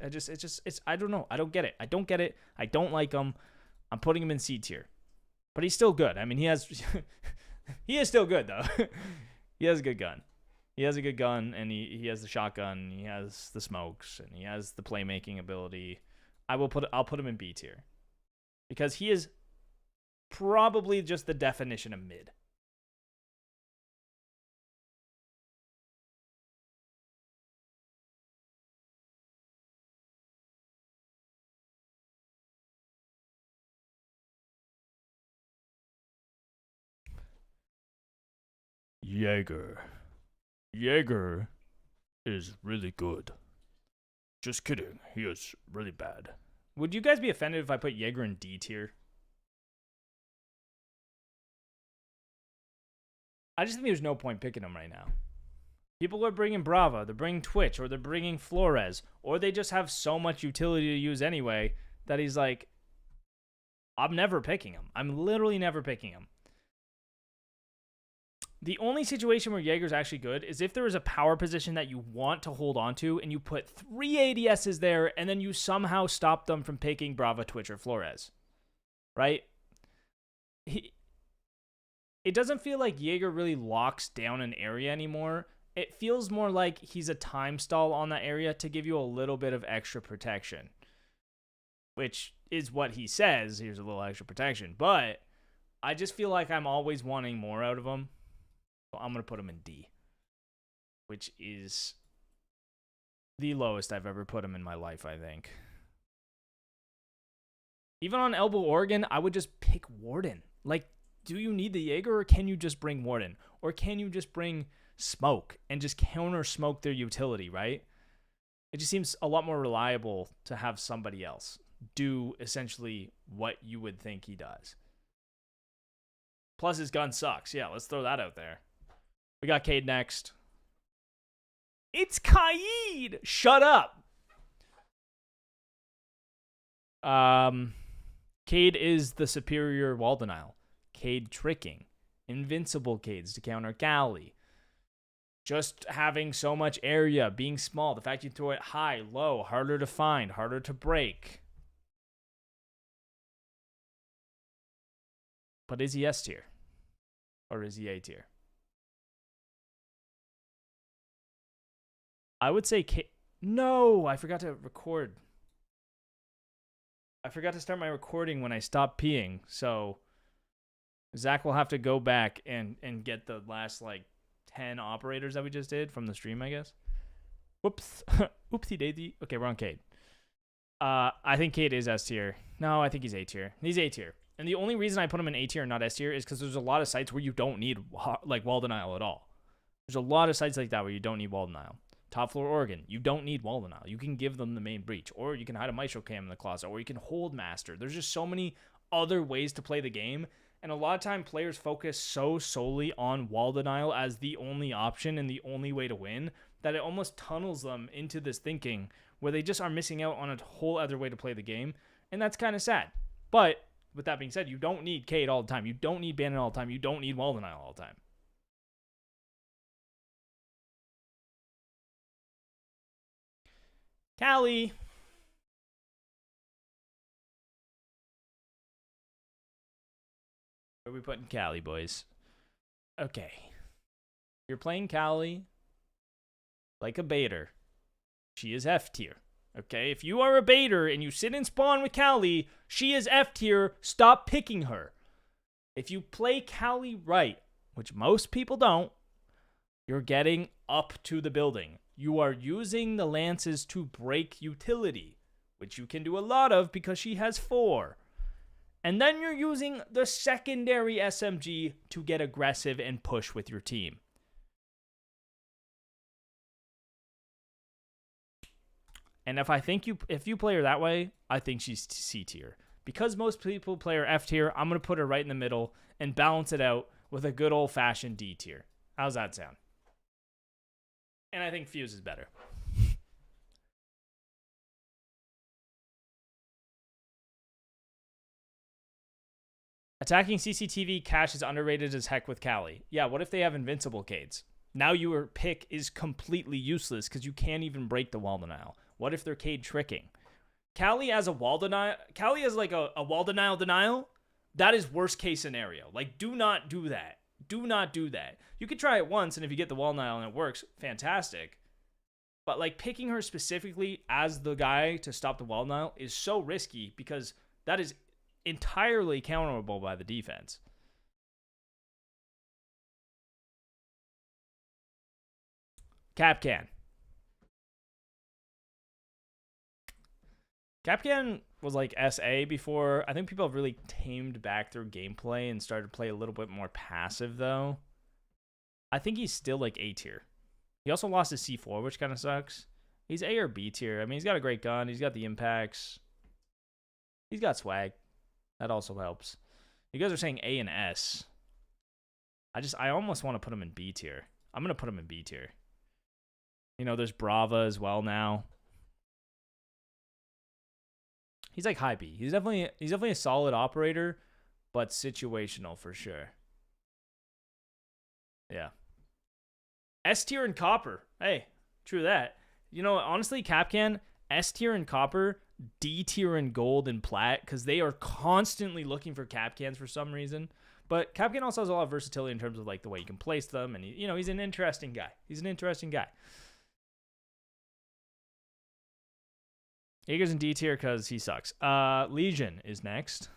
I don't know. I don't get it. I don't get it. I don't like him. I'm putting him in C tier. But he's still good. I mean, he is still good, though. He has a good gun. He has a good gun, and he has the shotgun, he has the smokes, and he has the playmaking ability. I'll put him in B tier. Because he is probably just the definition of mid. Jaeger is really good. Just kidding. He is really bad. Would you guys be offended if I put Jaeger in D tier? I just think there's no point picking him right now. People are bringing Brava, they're bringing Twitch, or they're bringing Flores, or they just have so much utility to use anyway that he's like, I'm never picking him. I'm literally never picking him. The only situation where Jaeger's actually good is if there is a power position that you want to hold on to and you put 3 ADSs there and then you somehow stop them from picking Brava, Twitch, or Flores. Right? It doesn't feel like Jaeger really locks down an area anymore. It feels more like he's a time stall on that area to give you a little bit of extra protection. Which is what he says. Here's a little extra protection. But I just feel like I'm always wanting more out of him. So I'm going to put him in D, which is the lowest I've ever put him in my life, I think. Even on Elbow Oregon, I would just pick Warden. Like, do you need the Jaeger or can you just bring Warden? Or can you just bring Smoke and just counter smoke their utility, right? It just seems a lot more reliable to have somebody else do essentially what you would think he does. Plus his gun sucks. Yeah, let's throw that out there. We got Cade next. It's Kaid! Shut up! Cade is the superior wall denial. Cade tricking. Invincible Cades to counter Cali. Just having so much area, being small. The fact you throw it high, low, harder to find, harder to break. But is he S tier? Or is he A tier? I would say no, I forgot to record. I forgot to start my recording when I stopped peeing. So Zach will have to go back and get the last like 10 operators that we just did from the stream, I guess. Whoops. Oopsie daisy. Okay, we're on Cade. I think Cade is S tier. No, I think he's A tier. He's A tier. And the only reason I put him in A tier and not S tier is because there's a lot of sites where you don't need like wall denial at all. There's a lot of sites like that where you don't need wall denial. Top floor Oregon, you don't need wall denial. You can give them the main breach, or you can hide a maestro cam in the closet, or you can hold master. There's just so many other ways to play the game, and a lot of time players focus so solely on wall denial as the only option and the only way to win that it almost tunnels them into this thinking where they just are missing out on a whole other way to play the game, and that's kind of sad. But with that being said, you don't need Cade all the time. You don't need Bannon all the time. You don't need Wall Denial all the time. Callie. Where are we putting Callie, boys? Okay. You're playing Callie like a baiter. She is F tier. Okay? If you are a baiter and you sit and spawn with Callie, she is F tier. Stop picking her. If you play Callie right, which most people don't, you're getting up to the building. You are using the lances to break utility, which you can do a lot of because she has 4. And then you're using the secondary SMG to get aggressive and push with your team. And if you play her that way, I think she's C tier. Because most people play her F tier, I'm going to put her right in the middle and balance it out with a good old-fashioned D tier. How's that sound? And I think Fuse is better. Attacking CCTV cache is underrated as heck with Callie. Yeah, what if they have invincible Cades? Now your pick is completely useless because you can't even break the wall denial. What if they're Cade tricking? Callie as a wall denial, Callie as like a wall denial, that is worst case scenario. Like, do not do that. Do not do that. You could try it once, and if you get the wall denial and it works, fantastic. But like picking her specifically as the guy to stop the wall denial is so risky because that is entirely counterable by the defense. Capcan. Capcan was like SA before. I think people have really tamed back their gameplay and started to play a little bit more passive, though. I think he's still like A tier. He also lost his C4, which kind of sucks. He's A or B tier. I mean, he's got a great gun. He's got the impacts. He's got swag. That also helps. You guys are saying A and S. I almost want to put him in B tier. I'm going to put him in B tier. You know, there's Brava as well now. He's like high B. He's definitely a solid operator, but situational for sure. Yeah. S tier and copper. Hey, true that. You know, honestly, Capcan, S tier and copper, D tier and gold and plat, because they are constantly looking for Capcans for some reason. But Capcan also has a lot of versatility in terms of like the way you can place them, and he's an interesting guy. He's an interesting guy. Jaeger's in D tier because he sucks. Legion is next.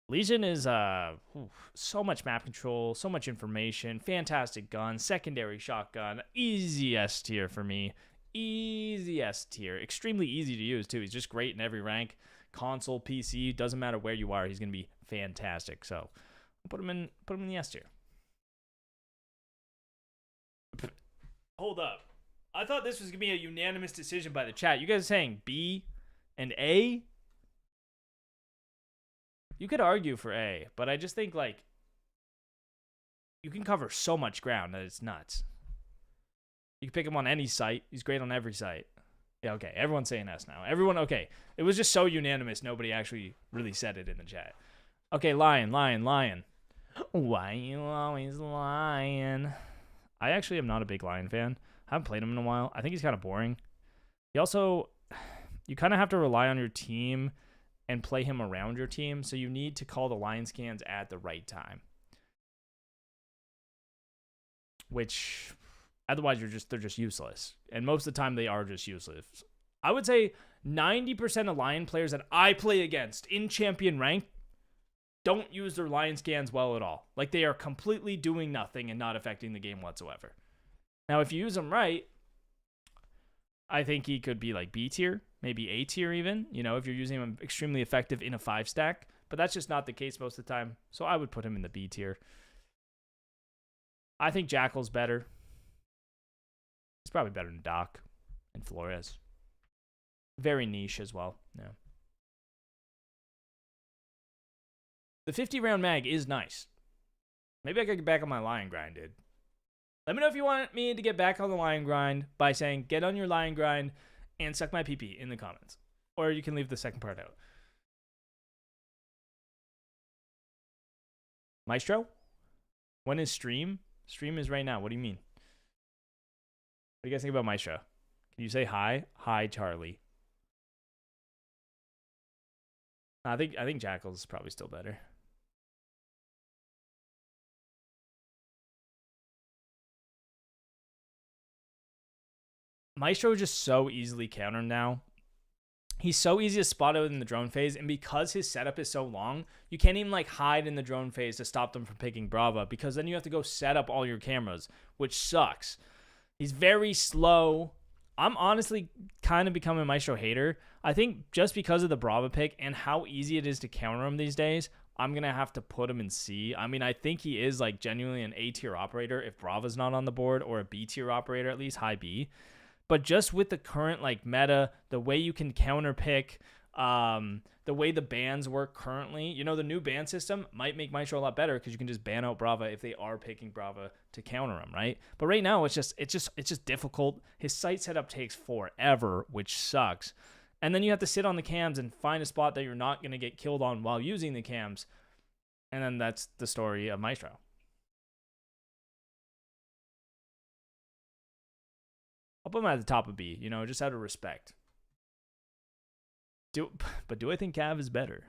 Legion is so much map control, so much information, fantastic gun, secondary shotgun, easy S tier for me. Easy S tier. Extremely easy to use, too. He's just great in every rank. Console, PC, doesn't matter where you are, he's going to be fantastic. So, I'll put him in the S tier. Hold up. I thought this was going to be a unanimous decision by the chat. You guys are saying B and A? You could argue for A, but I just think, like, you can cover so much ground that it's nuts. You can pick him on any site. He's great on every site. Yeah, okay. Everyone's saying S now. Everyone, okay. It was just so unanimous, nobody actually really said it in the chat. Okay, Lion. Why you always lying? I actually am not a big Lion fan. I haven't played him in a while. I think he's kind of boring. He also, you kind of have to rely on your team and play him around your team, so you need to call the Lion scans at the right time. Which, otherwise they're just useless. And most of the time they are just useless. I would say 90% of Lion players that I play against in champion rank don't use their Lion scans well at all. Like, they are completely doing nothing and not affecting the game whatsoever. Now, if you use them right, I think he could be like B tier, maybe A tier even, if you're using him extremely effective in a 5-stack. But that's just not the case most of the time. So I would put him in the B tier. I think Jackal's better. He's probably better than Doc and Flores. Very niche as well. Yeah. The 50-round mag is nice. Maybe I could get back on my Lion grind, dude. Let me know if you want me to get back on the line grind by saying get on your line grind and suck my pee in the comments. Or you can leave the second part out. Maestro? When is stream? Stream is right now. What do you mean? What do you guys think about Maestro? Can you say hi? Hi, Charlie. I think Jackal's is probably still better. Maestro is just so easily countered now. He's so easy to spot out in the drone phase, and because his setup is so long, you can't even like hide in the drone phase to stop them from picking Brava, because then you have to go set up all your cameras, which sucks. He's very slow. I'm honestly kind of becoming a Maestro hater. I think just because of the Brava pick and how easy it is to counter him these days, I'm going to have to put him in C. I mean, I think he is like genuinely an A-tier operator if Brava's not on the board, or a B-tier operator, at least high B. But just with the current like meta, the way you can counter pick, the way the bans work currently, you know, the new ban system might make Maestro a lot better because you can just ban out Brava if they are picking Brava to counter him, right? But right now it's just difficult. His site setup takes forever, which sucks. And then you have to sit on the cams and find a spot that you're not going to get killed on while using the cams. And then that's the story of Maestro. I'll put him at the top of B, you know, just out of respect. But do I think Cav is better?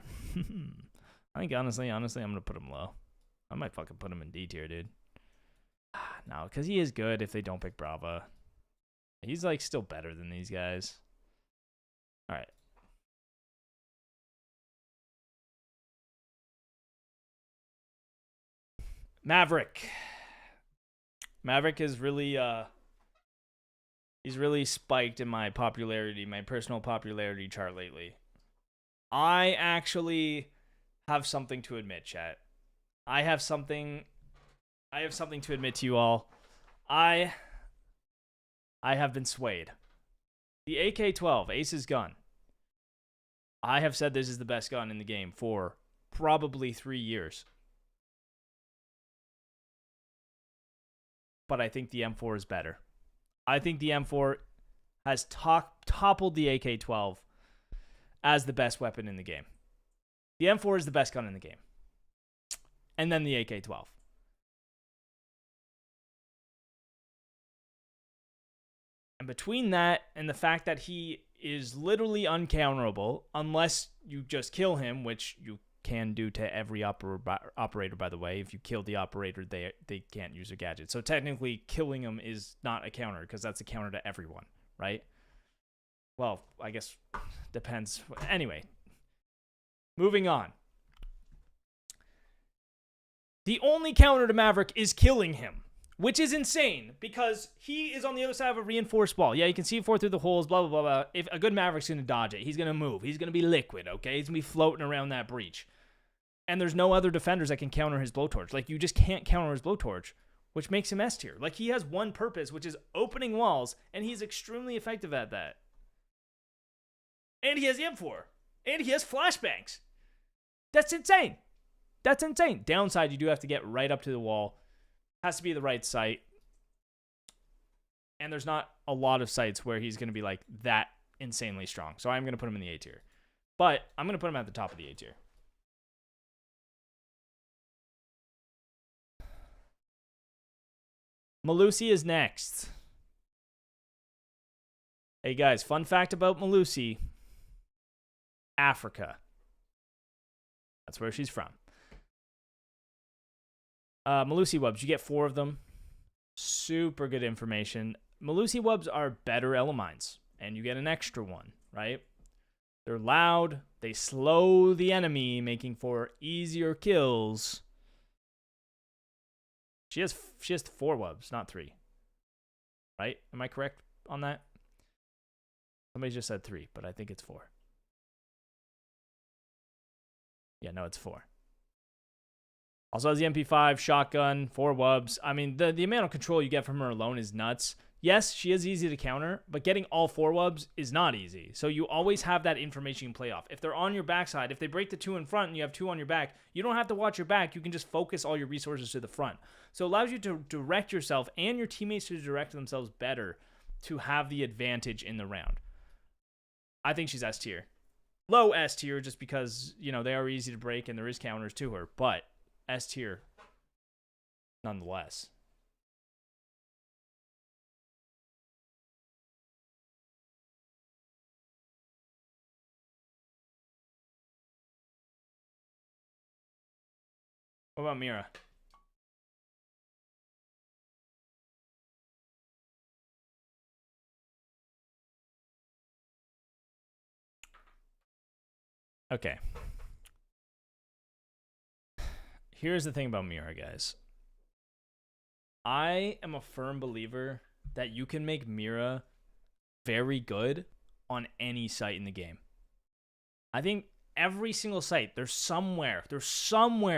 I think honestly, I'm going to put him low. I might fucking put him in D tier, dude. No, because he is good if they don't pick Brava. He's like still better than these guys. All right. Maverick. Maverick is really he's really spiked in my popularity, my personal popularity chart lately. I actually have something to admit, chat. I have something to admit to you all. I have been swayed. The AK-12, Ace's gun. I have said this is the best gun in the game for probably 3 years. But I think the M4 is better. I think the M4 has toppled the AK-12 as the best weapon in the game. The M4 is the best gun in the game. And then the AK-12. And between that and the fact that he is literally uncounterable unless you just kill him, which you can do to every operator, by the way. If you kill the operator, they can't use a gadget. So technically, killing him is not a counter because that's a counter to everyone, right? Well, I guess depends. Anyway, moving on. The only counter to Maverick is killing him, which is insane because he is on the other side of a reinforced wall. Yeah, you can see it through the holes, blah, blah, blah, blah. If a good Maverick's going to dodge it, he's going to move. He's going to be liquid, okay? He's going to be floating around that breach. And there's no other defenders that can counter his blowtorch. Like, you just can't counter his blowtorch, which makes him S tier. Like, he has one purpose, which is opening walls, and he's extremely effective at that. And he has the M4. And he has flashbangs. That's insane. That's insane. Downside, you do have to get right up to the wall. Has to be the right site. And there's not a lot of sites where he's going to be like that insanely strong. So I'm going to put him in the A tier. But I'm going to put him at the top of the A tier. Malusi is next. Hey guys, fun fact about Malusi. Africa. That's where she's from. Malusi wubs, you get 4 of them. Super good information. Malusi wubs are better Elemines, and you get an extra one, right? They're loud. They slow the enemy, making for easier kills. She has 4 wubs, not 3. Right? Am I correct on that? Somebody just said 3, but I think it's 4. Yeah, no, it's 4. Also has the MP5, shotgun, 4 wubs. I mean, the amount of control you get from her alone is nuts. Yes, she is easy to counter, but getting all 4 wubs is not easy. So you always have that information you can play off. If they're on your backside, if they break the 2 in front and you have 2 on your back, you don't have to watch your back. You can just focus all your resources to the front. So it allows you to direct yourself and your teammates to direct themselves better to have the advantage in the round. I think she's S tier. Low S tier just because, you know, they are easy to break and there is counters to her, but S tier nonetheless. What about Mira? Okay. Here's the thing about Mira, guys. I am a firm believer that you can make Mira very good on any site in the game. I think every single site, there's somewhere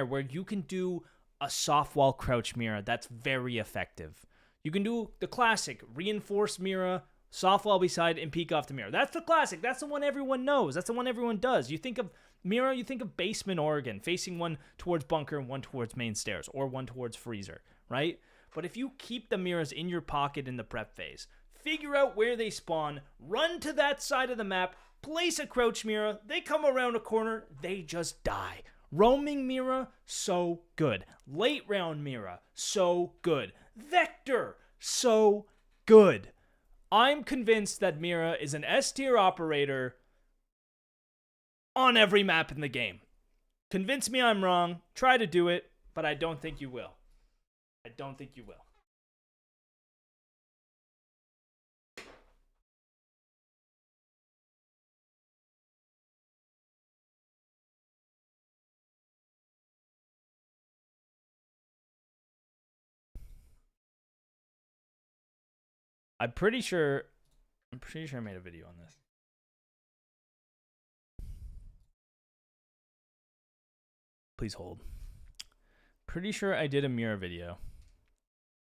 where you can do a soft wall crouch Mira that's very effective. You can do the classic reinforced Mira, soft wall beside, and peek off the Mira. That's the classic. That's the one everyone knows. That's the one everyone does. You think of Mira, you think of basement Oregon, facing one towards bunker and one towards main stairs, or one towards freezer, right? But if you keep the Miras in your pocket in the prep phase, figure out where they spawn, run to that side of the map, place a crouch Mira, they come around a corner, they just die. Roaming Mira, so good. Late round Mira, so good. Vector, so good. I'm convinced that Mira is an S tier operator on every map in the game. Convince me I'm wrong, try to do it, but I don't think you will. I don't think you will. I'm pretty sure I made a video on this. Please hold. Pretty sure I did a Mira video.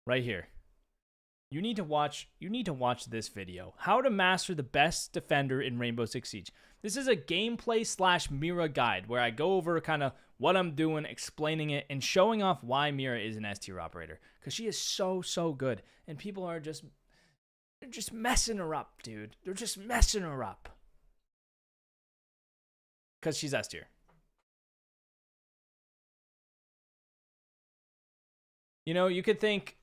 Right here. You need to watch this video. How to master the best defender in Rainbow Six Siege. This is a gameplay / Mira guide where I go over kind of what I'm doing, explaining it, and showing off why Mira is an S tier operator. Because she is so good. And people are just messing her up, dude. They're just messing her up. Because she's S tier. You know, you could think,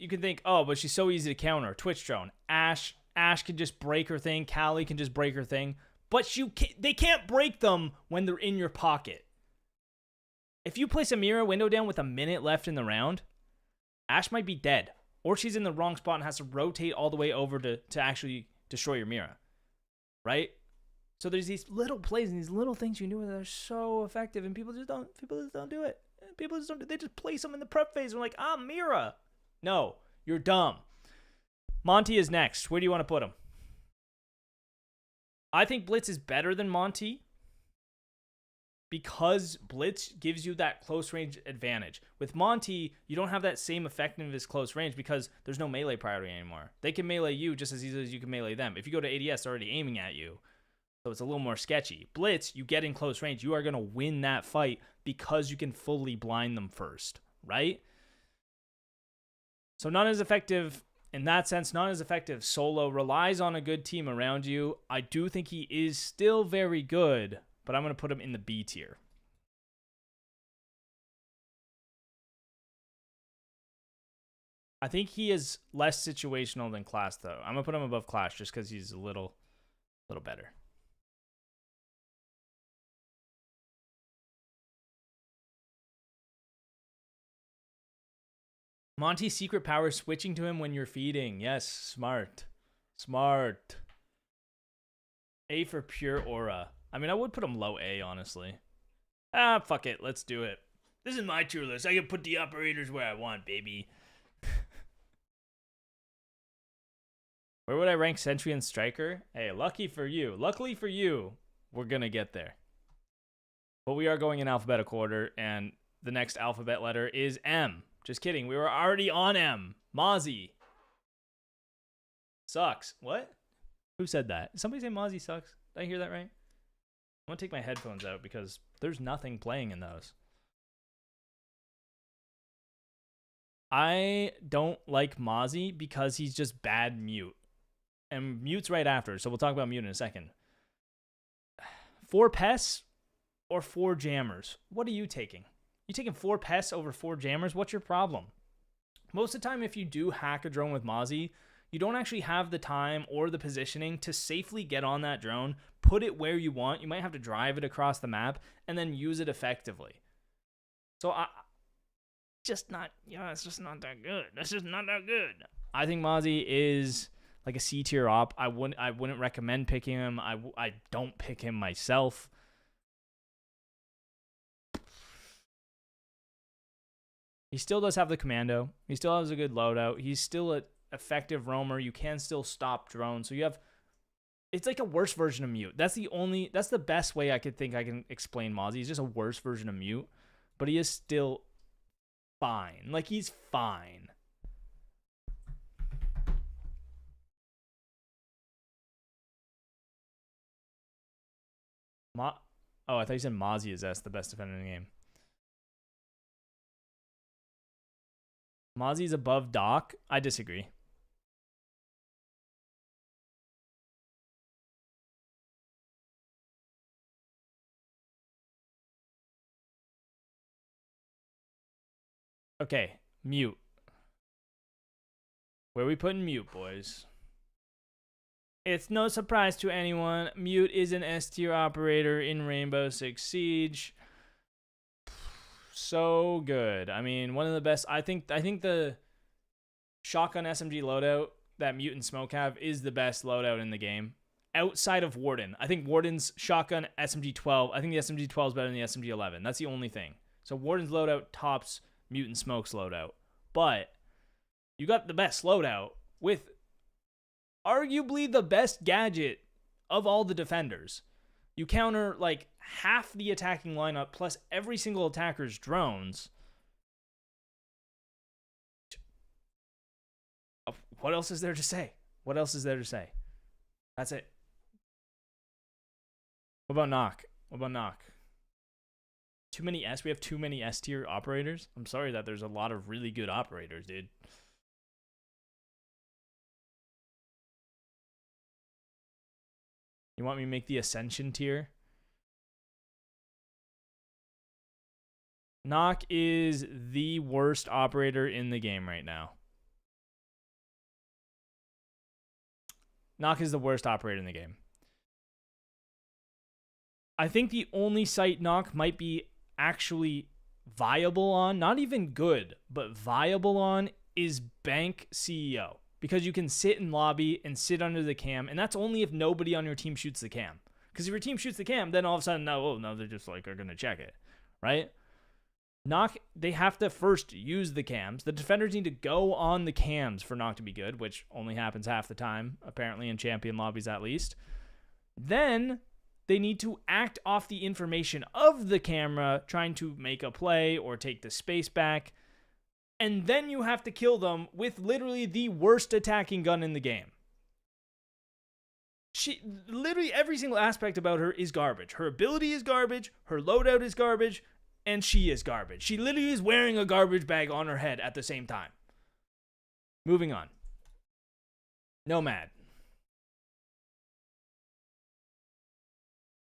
oh, but she's so easy to counter. Twitch drone. Ash can just break her thing. Callie can just break her thing. But they can't break them when they're in your pocket. If you place a Mira window down with a minute left in the round, Ash might be dead. Or she's in the wrong spot and has to rotate all the way over to actually destroy your Mira. Right? So there's these little plays and these little things you do that are so effective, and people just don't do it. People just don't. They just place them in the prep phase. And we're like, Mira. No, you're dumb. Monty is next. Where do you want to put him? I think Blitz is better than Monty because Blitz gives you that close range advantage. With Monty, you don't have that same effectiveness close range because there's no melee priority anymore. They can melee you just as easily as you can melee them. If you go to ADS, they're already aiming at you. So it's a little more sketchy. Blitz, you get in close range, you are going to win that fight because you can fully blind them first, right? So not as effective in that sense, not as effective solo, relies on a good team around you. I do think he is still very good, but I'm going to put him in the B tier. I think he is less situational than Class, though. I'm going to put him above Clash just because he's a little better. Monty's secret power switching to him when you're feeding. Yes, smart. Smart. A for pure aura. I mean, I would put him low A, honestly. Fuck it. Let's do it. This is my tier list. I can put the operators where I want, baby. Where would I rank Sentry and Striker? Hey, lucky for you. Luckily for you, we're going to get there. But we are going in alphabetical order, and the next alphabet letter is M. Just kidding. We were already on M. Mozzie. Sucks. What? Who said that? Did somebody say Mozzie sucks? Did I hear that right? I'm gonna take my headphones out because there's nothing playing in those. I don't like Mozzie because he's just bad mute. And mute's right after, so we'll talk about mute in a second. 4 pests or 4 jammers? What are you taking? You taking 4 pests over 4 jammers? What's your problem? Most of the time, if you do hack a drone with Mozzie, you don't actually have the time or the positioning to safely get on that drone, put it where you want. You might have to drive it across the map and then use it effectively. So it's just not that good. That's just not that good. I think Mozzie is like a C tier op. I wouldn't recommend picking him. I don't pick him myself. He still does have the commando. He still has a good loadout. He's still an effective roamer. You can still stop drones. So you have, it's like a worse version of Mute. That's the best way I can explain Mozzie. He's just a worse version of Mute, but he is still fine. Like, he's fine. Oh, I thought you said Mozzie is the best defender in the game. Mozzie's above Doc? I disagree. Okay, Mute. Where are we putting Mute, boys? It's no surprise to anyone. Mute is an S tier operator in Rainbow Six Siege. So good. I mean, one of the best. I think the shotgun SMG loadout that Mute and Smoke have is the best loadout in the game. Outside of Warden. I think Warden's shotgun SMG 12. I think the SMG 12 is better than the SMG 11. That's the only thing. So Warden's loadout tops Mute and Smoke's loadout. But you got the best loadout with arguably the best gadget of all the defenders. You counter like half the attacking lineup plus every single attacker's drones. What else is there to say? What else is there to say? That's it. What about Nokk? What about Nokk? Too many S? We have too many S tier operators? I'm sorry that there's a lot of really good operators, dude. You want me to make the Ascension tier? Nokk is the worst operator in the game right now. Nokk is the worst operator in the game. I think the only site Nokk might be actually viable on, not even good, but viable on, is Bank CEO. Because you can sit in lobby and sit under the cam, and that's only if nobody on your team shoots the cam. Because if your team shoots the cam, then all of a sudden, no, they're just like, are going to check it, right? Nokk, they have to first use the cams. The defenders need to go on the cams for Nokk to be good, which only happens half the time, apparently in champion lobbies at least. Then they need to act off the information of the camera, trying to make a play or take the space back. And then you have to kill them with literally the worst attacking gun in the game. Literally every single aspect about her is garbage. Her ability is garbage, her loadout is garbage, and she is garbage. She literally is wearing a garbage bag on her head at the same time. Moving on. Nomad.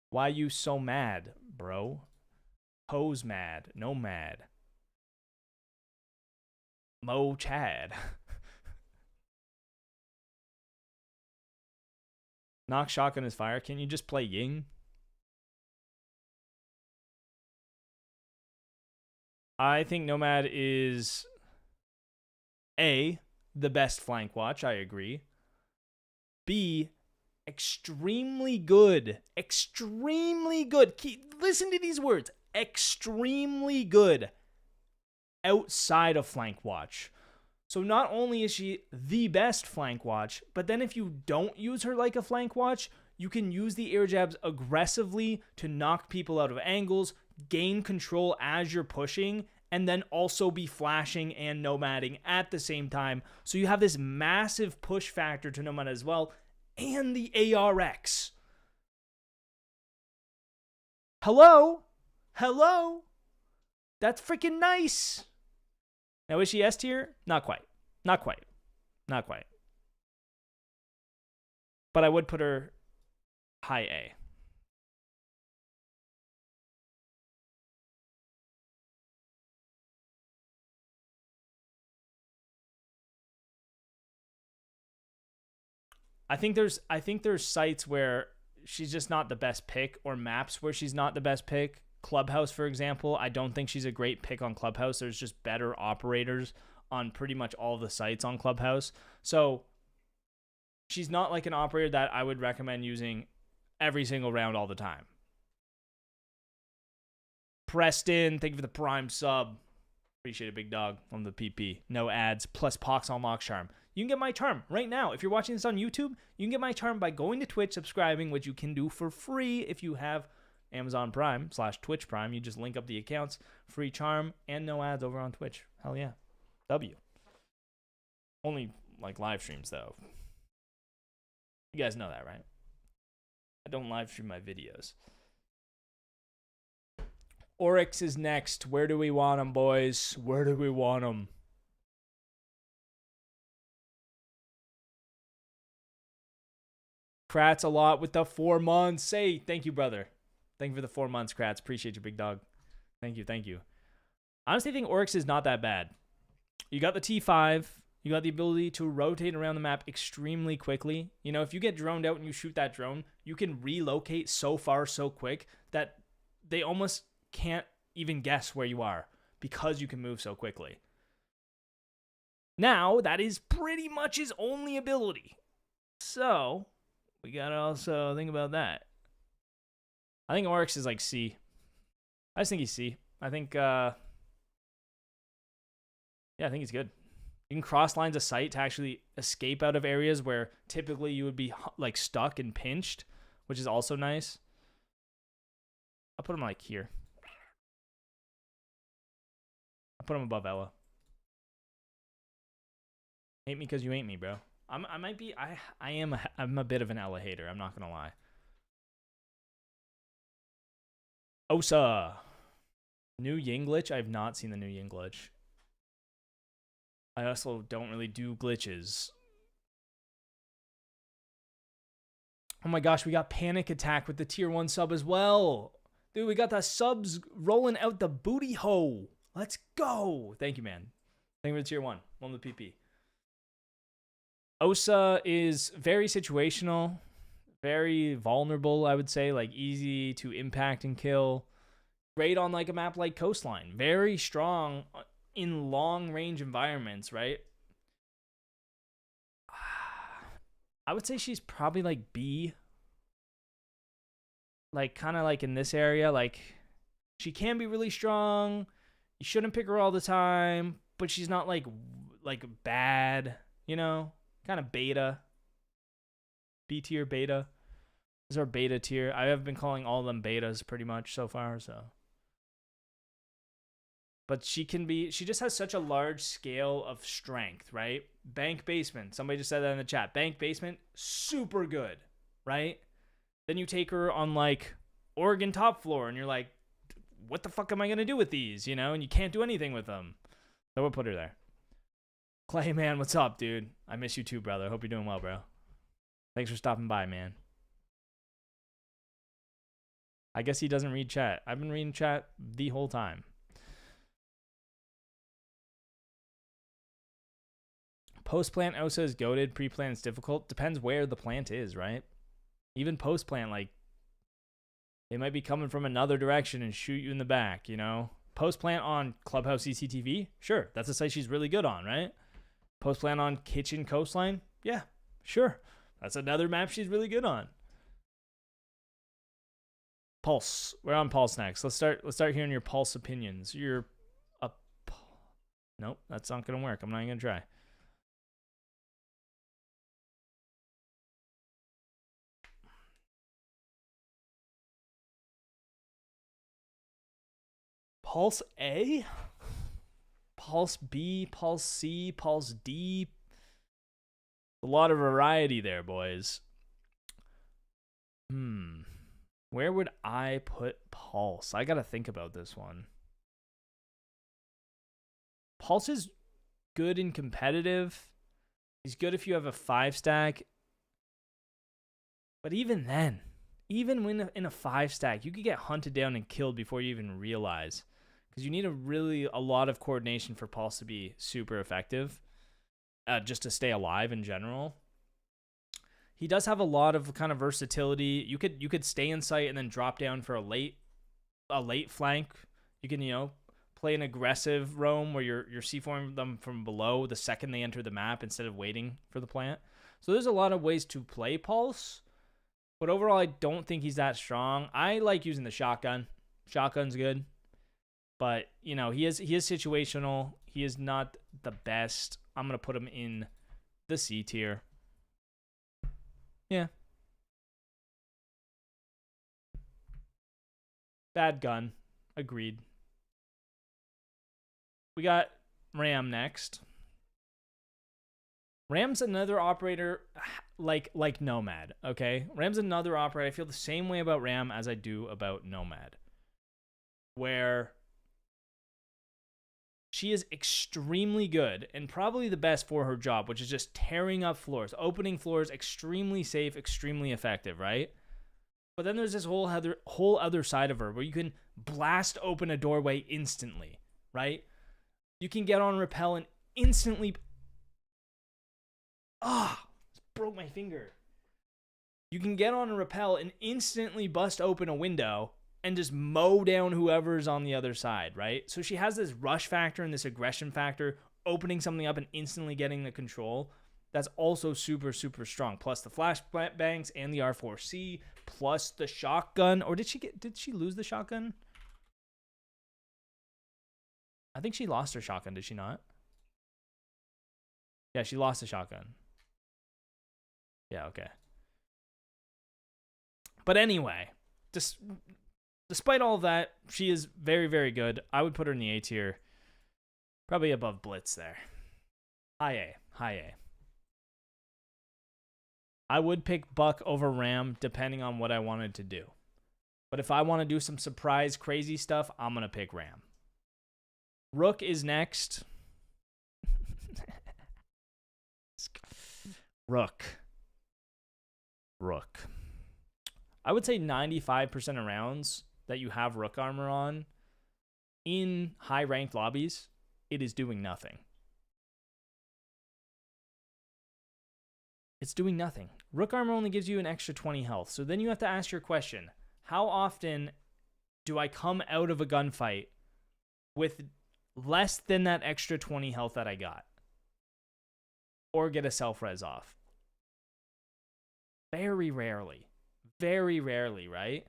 Why you so mad, bro? Hose mad. Nomad. Mo Chad. Nokk shotgun is fire. Can you just play Ying? I think Nomad is A, the best flank watch. I agree. B, extremely good. Extremely good. Listen to these words. Extremely good outside of flank watch. So not only is she the best flank watch, but then if you don't use her like a flank watch, you can use the air jabs aggressively to knock people out of angles, gain control as you're pushing, and then also be flashing and nomading at the same time. So you have this massive push factor to Nomad as well, and the ARX. Hello? Hello? That's freaking nice. Now, is she S tier? Not quite. Not quite. Not quite. But I would put her high A. I think there's sites where she's just not the best pick, or maps where she's not the best pick. Clubhouse, for example, I don't think she's a great pick on Clubhouse. There's just better operators on pretty much all the sites on Clubhouse. So she's not like an operator that I would recommend using every single round all the time. Preston, thank you for the prime sub. Appreciate it, big dog, on the PP. No ads, plus Poxonlox charm. You can get my charm right now. If you're watching this on YouTube, you can get my charm by going to Twitch, subscribing, which you can do for free if you have Amazon Prime / Twitch Prime. You just link up the accounts, free charm, and no ads over on Twitch. Hell yeah. W. Only like live streams though. You guys know that, right? I don't live stream my videos. Orex is next. Where do we want him, boys? Where do we want him? Kratz a lot with the 4 months. Hey, thank you, brother. Thank you for the 4 months, Kratz. Appreciate you, big dog. Thank you, thank you. Honestly, I think Orex is not that bad. You got the T5. You got the ability to rotate around the map extremely quickly. You know, if you get droned out and you shoot that drone, you can relocate so far so quick that they almost can't even guess where you are because you can move so quickly. Now, that is pretty much his only ability. So, we gotta also think about that. I think Orex is like C. I just think he's C. I think, yeah, I think he's good. You can cross lines of sight to actually escape out of areas where typically you would be like stuck and pinched, which is also nice. I'll put him like here. I'll put him above Ella. Hate me because you ain't me, bro. I'm a bit of an Ella hater. I'm not gonna lie. Osa. New Ying glitch? I have not seen the new Ying glitch. I also don't really do glitches. Oh my gosh, we got Panic Attack with the tier 1 sub as well. Dude, we got the subs rolling out the booty hole. Let's go. Thank you, man. Thank you for the tier 1. One with the PP. Osa is very situational. Very vulnerable, I would say. Like, easy to impact and kill. Great on, like, a map like Coastline. Very strong in long-range environments, right? I would say she's probably, like, B. Like, kind of, like, in this area. Like, she can be really strong. You shouldn't pick her all the time. But she's not, like bad, you know? Kind of beta. B tier, beta. This is our beta tier. I have been calling all of them betas pretty much so far, so. But she just has such a large scale of strength, right? Bank basement. Somebody just said that in the chat. Bank basement, super good, right? Then you take her on, like, Oregon top floor, and you're like, what the fuck am I going to do with these, you know? And you can't do anything with them. So we'll put her there. Clayman, what's up, dude? I miss you too, brother. Hope you're doing well, bro. Thanks for stopping by, man. I guess he doesn't read chat. I've been reading chat the whole time. Post-plant Osa is goated. Pre-plant is difficult. Depends where the plant is, right? Even post-plant, like, they might be coming from another direction and shoot you in the back, you know? Post-plant on Clubhouse CCTV? Sure. That's a site she's really good on, right? Post-plant on Kitchen Coastline? Yeah, sure. That's another map she's really good on. Pulse. We're on Pulse next. Let's start hearing your Pulse opinions. Nope, that's not gonna work. I'm not even gonna try. Pulse A? Pulse B, Pulse C, Pulse D. A lot of variety there, boys. Where would I put Pulse? I gotta think about this one. Pulse is good and competitive. He's good if you have a 5-stack. But even then, even when in a 5-stack, you could get hunted down and killed before you even realize. Because you need a lot of coordination for Pulse to be super effective. Just to stay alive in general. He does have a lot of kind of versatility. You could stay in sight and then drop down for a late flank. You can, play an aggressive roam where you're C4ing them from below the second they enter the map instead of waiting for the plant. So there's a lot of ways to play Pulse. But overall, I don't think he's that strong. I like using the shotgun. Shotgun's good. But, he is situational. He is not the best. I'm going to put him in the C tier. Yeah. Bad gun. Agreed. We got Ram next. Ram's another operator like Nomad, okay? Ram's another operator. I feel the same way about Ram as I do about Nomad. Where she is extremely good and probably the best for her job, which is just tearing up floors, opening floors, extremely safe, extremely effective, right? But then there's this whole other side of her where you can blast open a doorway instantly, right? You can get on rappel and instantly... broke my finger. You can get on a rappel and instantly bust open a window and just mow down whoever's on the other side, right? So she has this rush factor and this aggression factor, opening something up and instantly getting the control. That's also super, super strong. Plus the flashbangs and the R4C, plus the shotgun. Or did she lose the shotgun? I think she lost her shotgun, did she not? Yeah, she lost the shotgun. Yeah, okay. But anyway, despite all of that, she is very, very good. I would put her in the A tier. Probably above Blitz there. High A. High A. I would pick Buck over Ram depending on what I wanted to do. But if I want to do some surprise crazy stuff, I'm going to pick Ram. Rook is next. Rook. I would say 95% of rounds that you have Rook armor on in high ranked lobbies, it is doing nothing. It's doing nothing. Rook armor only gives you an extra 20 health. So then you have to ask your question, how often do I come out of a gunfight with less than that extra 20 health that I got? Or get a self-res off? Very rarely. Very rarely, right?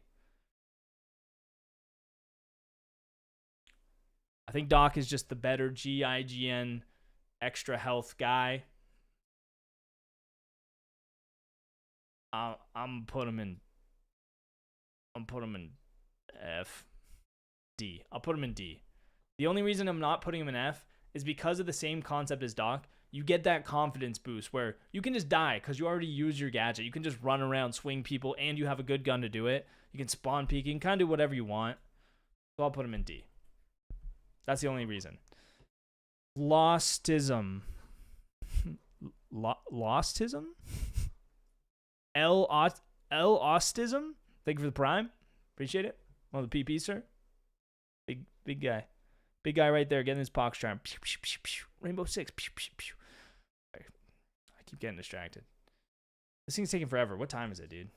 I think Doc is just the better GIGN extra health guy. I'm put him in F. D. I'll put him in D. The only reason I'm not putting him in F is because of the same concept as Doc. You get that confidence boost where you can just die because you already use your gadget. You can just run around, swing people, and you have a good gun to do it. You can spawn peek. You can kind of do whatever you want. So I'll put him in D. That's the only reason. Lostism. Lostism? L-Ostism? Thank you for the prime. Appreciate it. One of the PP, sir. Big guy. Big guy right there getting his pox charm. Pew, pew, pew, pew. Rainbow Six. Pew, pew, pew. I keep getting distracted. This thing's taking forever. What time is it, dude?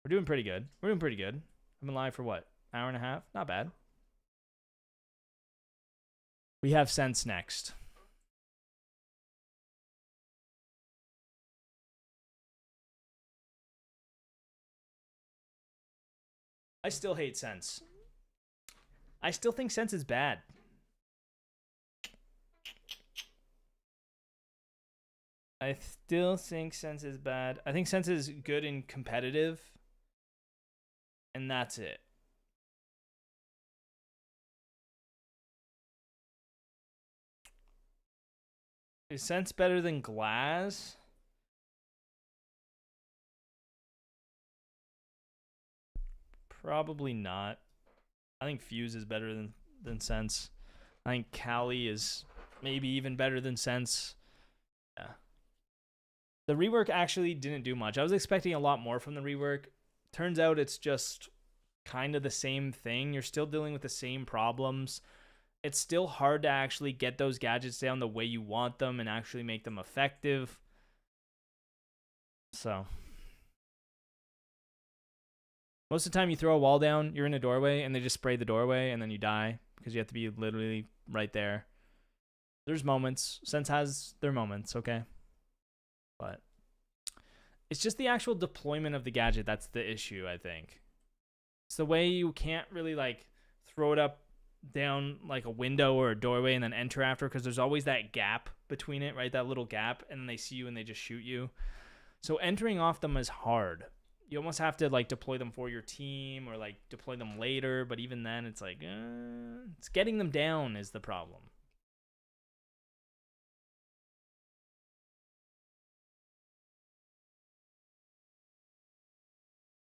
We're doing pretty good. I've been live for what? Hour and a half? Not bad. We have Sense next. I still hate Sense. I still think Sense is bad. I still think Sense is bad. I think Sense is good and competitive. And that's it. Is Sense better than Glass? Probably not. I think Fuse is better than Sense. I think Kali is maybe even better than Sense. Yeah. The rework actually didn't do much. I was expecting a lot more from the rework. Turns out it's just kind of the same thing. You're still dealing with the same problems. It's still hard to actually get those gadgets down the way you want them and actually make them effective. So most of the time you throw a wall down, you're in a doorway, and they just spray the doorway, and then you die because you have to be literally right there. There's moments. Sense has their moments, okay? But it's just the actual deployment of the gadget that's the issue, I think. It's the way you can't really, like, throw it up down, like, a window or a doorway and then enter after, because there's always that gap between it, right? That little gap, and then they see you and they just shoot you. So entering off them is hard. You almost have to, like, deploy them for your team or, like, deploy them later, but even then it's like, it's getting them down is the problem.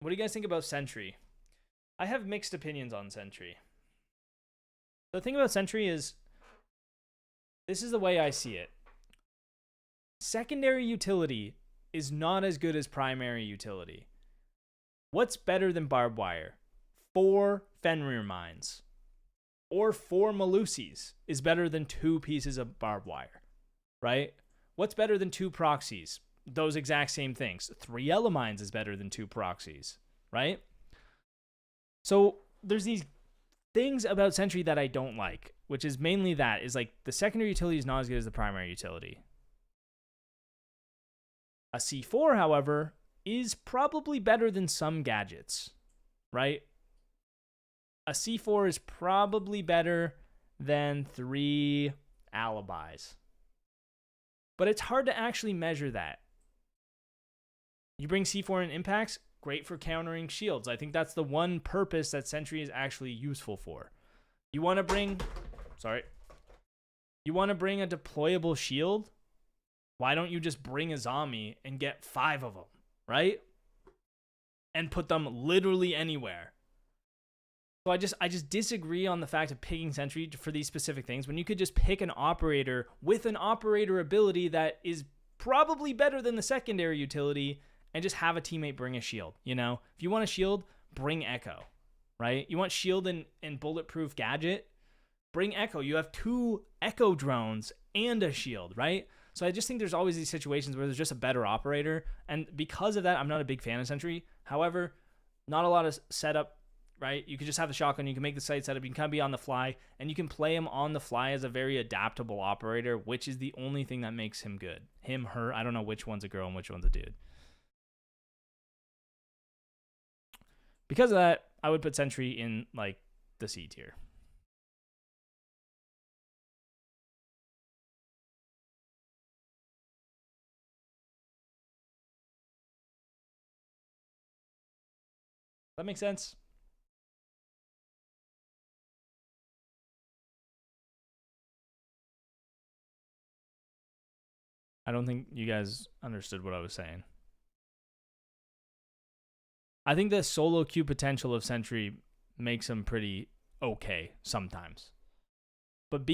What do you guys think about Sentry? I have mixed opinions on Sentry. The thing about Sentry is, this is the way I see it. Secondary utility is not as good as primary utility. What's better than barbed wire? 4 Fenrir mines or 4 Malusis is better than 2 pieces of barbed wire, right? What's better than 2 proxies? Those exact same things. 3 Elemines is better than 2 proxies, right? So there's these things about Sentry that I don't like, which is mainly that, is like the secondary utility is not as good as the primary utility. A C4, however, is probably better than some gadgets, right? A C4 is probably better than 3 alibis. But it's hard to actually measure that. You bring C4 in impacts, great for countering shields. I think that's the one purpose that Sentry is actually useful for. You want to bring, you want to bring a deployable shield? Why don't you just bring a zombie and get 5 of them, right? And put them literally anywhere. So I just disagree on the fact of picking Sentry for these specific things when you could just pick an operator with an operator ability that is probably better than the secondary utility and just have a teammate bring a shield, you know? If you want a shield, bring Echo, right? You want shield and bulletproof gadget, bring Echo. You have 2 Echo drones and a shield, right? So I just think there's always these situations where there's just a better operator. And because of that, I'm not a big fan of Sentry. However, not a lot of setup, right? You can just have the shotgun. You can make the site setup. You can kind of be on the fly. And you can play him on the fly as a very adaptable operator, which is the only thing that makes him good. Him, her, I don't know which one's a girl and which one's a dude. Because of that, I would put Sentry in, like, the C tier. That makes sense? I don't think you guys understood what I was saying. I think the solo queue potential of Sentry makes him pretty okay sometimes. But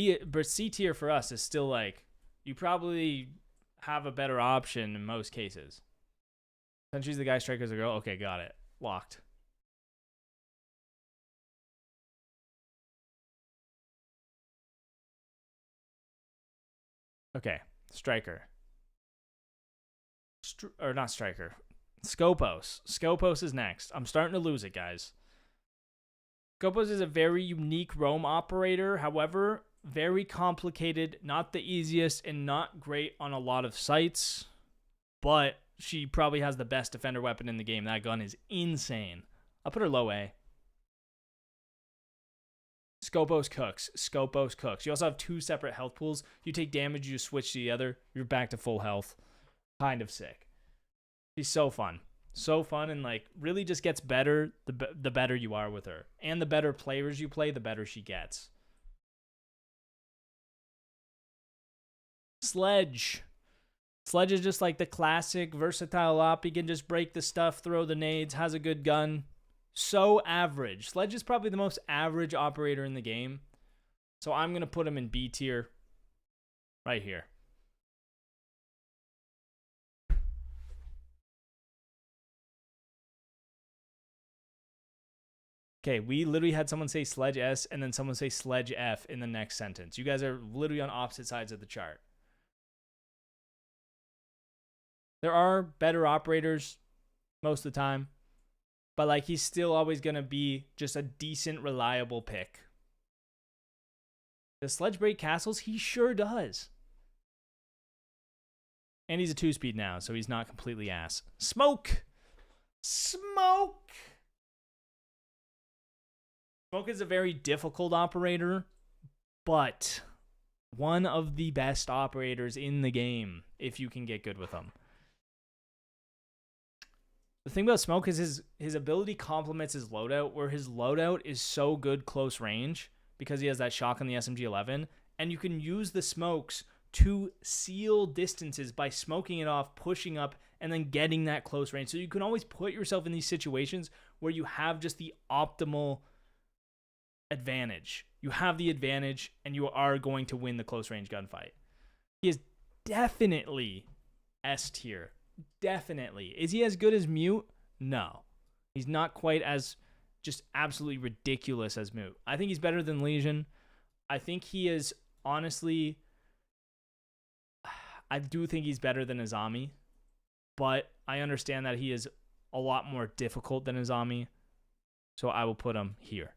C tier for us is still like, you probably have a better option in most cases. Sentry's the guy, Striker's the girl. Okay, got it. Locked. Okay, Striker. Or not Striker. Scopos. Scopos is next. I'm starting to lose it, guys. Scopos is a very unique roam operator. However, very complicated, not the easiest, and not great on a lot of sites. But she probably has the best defender weapon in the game. That gun is insane. I'll put her low A. Scopos cooks. Scopos cooks. You also have 2 separate health pools. You take damage, you switch to the other. You're back to full health. Kind of sick. She's so fun. So fun, and like really just gets better the better you are with her. And the better players you play, the better she gets. Sledge. Sledge is just like the classic versatile op. He can just break the stuff, throw the nades, has a good gun. So average. Sledge is probably the most average operator in the game. So I'm going to put him in B tier right here. Okay, we literally had someone say Sledge S and then someone say Sledge F in the next sentence. You guys are literally on opposite sides of the chart. There are better operators most of the time, but like he's still always going to be just a decent, reliable pick. Does Sledge break castles? He sure does. And he's a 2-speed now, so he's not completely ass. Smoke! Smoke! Smoke is a very difficult operator, but one of the best operators in the game if you can get good with him. The thing about Smoke is his ability complements his loadout, where his loadout is so good close range because he has that shock on the SMG-11, and you can use the smokes to seal distances by smoking it off, pushing up, and then getting that close range. So you can always put yourself in these situations where you have just the optimal advantage. You have the advantage, and you are going to win the close range gunfight. He is definitely S tier. Definitely. Is he as good as Mute? No. He's not quite as just absolutely ridiculous as Mute. I think he's better than Legion. I think he is, honestly, I do think he's better than Azami, but I understand that he is a lot more difficult than Azami, so I will put him here.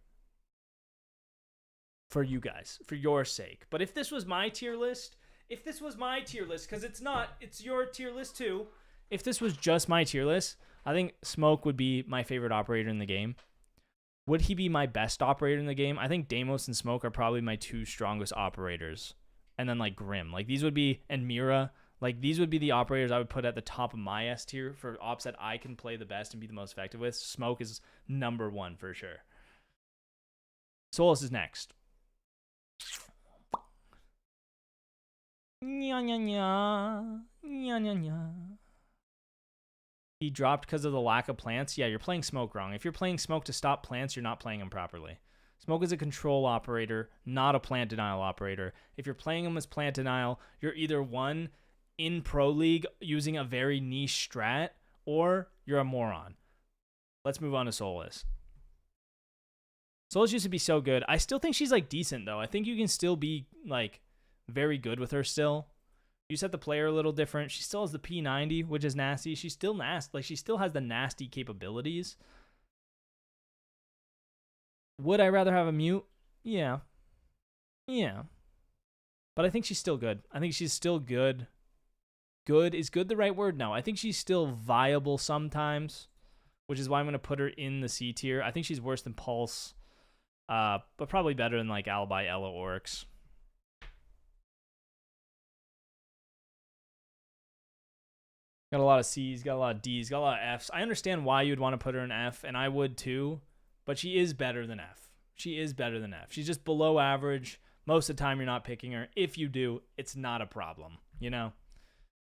For you guys, for your sake. But if this was my tier list, because it's not, it's your tier list too. If this was just my tier list, I think Smoke would be my favorite operator in the game. Would he be my best operator in the game? I think Deimos and Smoke are probably my two strongest operators. And then like Grim. Like these would be, and Mira. Like these would be the operators I would put at the top of my S tier for ops that I can play the best and be the most effective with. Smoke is number one for sure. Solus is next. Nya, nya, nya. Nya, nya, nya. He dropped because of the lack of plants. Yeah, you're playing Smoke wrong. If you're playing Smoke to stop plants, you're not playing him properly. Smoke is a control operator, not a plant denial operator. If you're playing him as plant denial, you're either one in Pro League using a very niche strat, or you're a moron. Let's move on to Solus. Solus used to be so good. I still think she's like decent though. I think you can still be like very good with her still. You set the player a little different. She still has the P90, which is nasty. She's still nasty. Like she still has the nasty capabilities. Would I rather have a Mute? Yeah. Yeah. But I think she's still good. I think she's still good. Good. Is good the right word? No. I think she's still viable sometimes, which is why I'm going to put her in the C tier. I think she's worse than Pulse, but probably better than like Alibi, Ella, Oryx. Got a lot of C's, got a lot of D's, got a lot of F's. I understand why you'd want to put her in F, and I would too, but she is better than F. She is better than F. She's just below average. Most of the time, you're not picking her. If you do, it's not a problem, you know?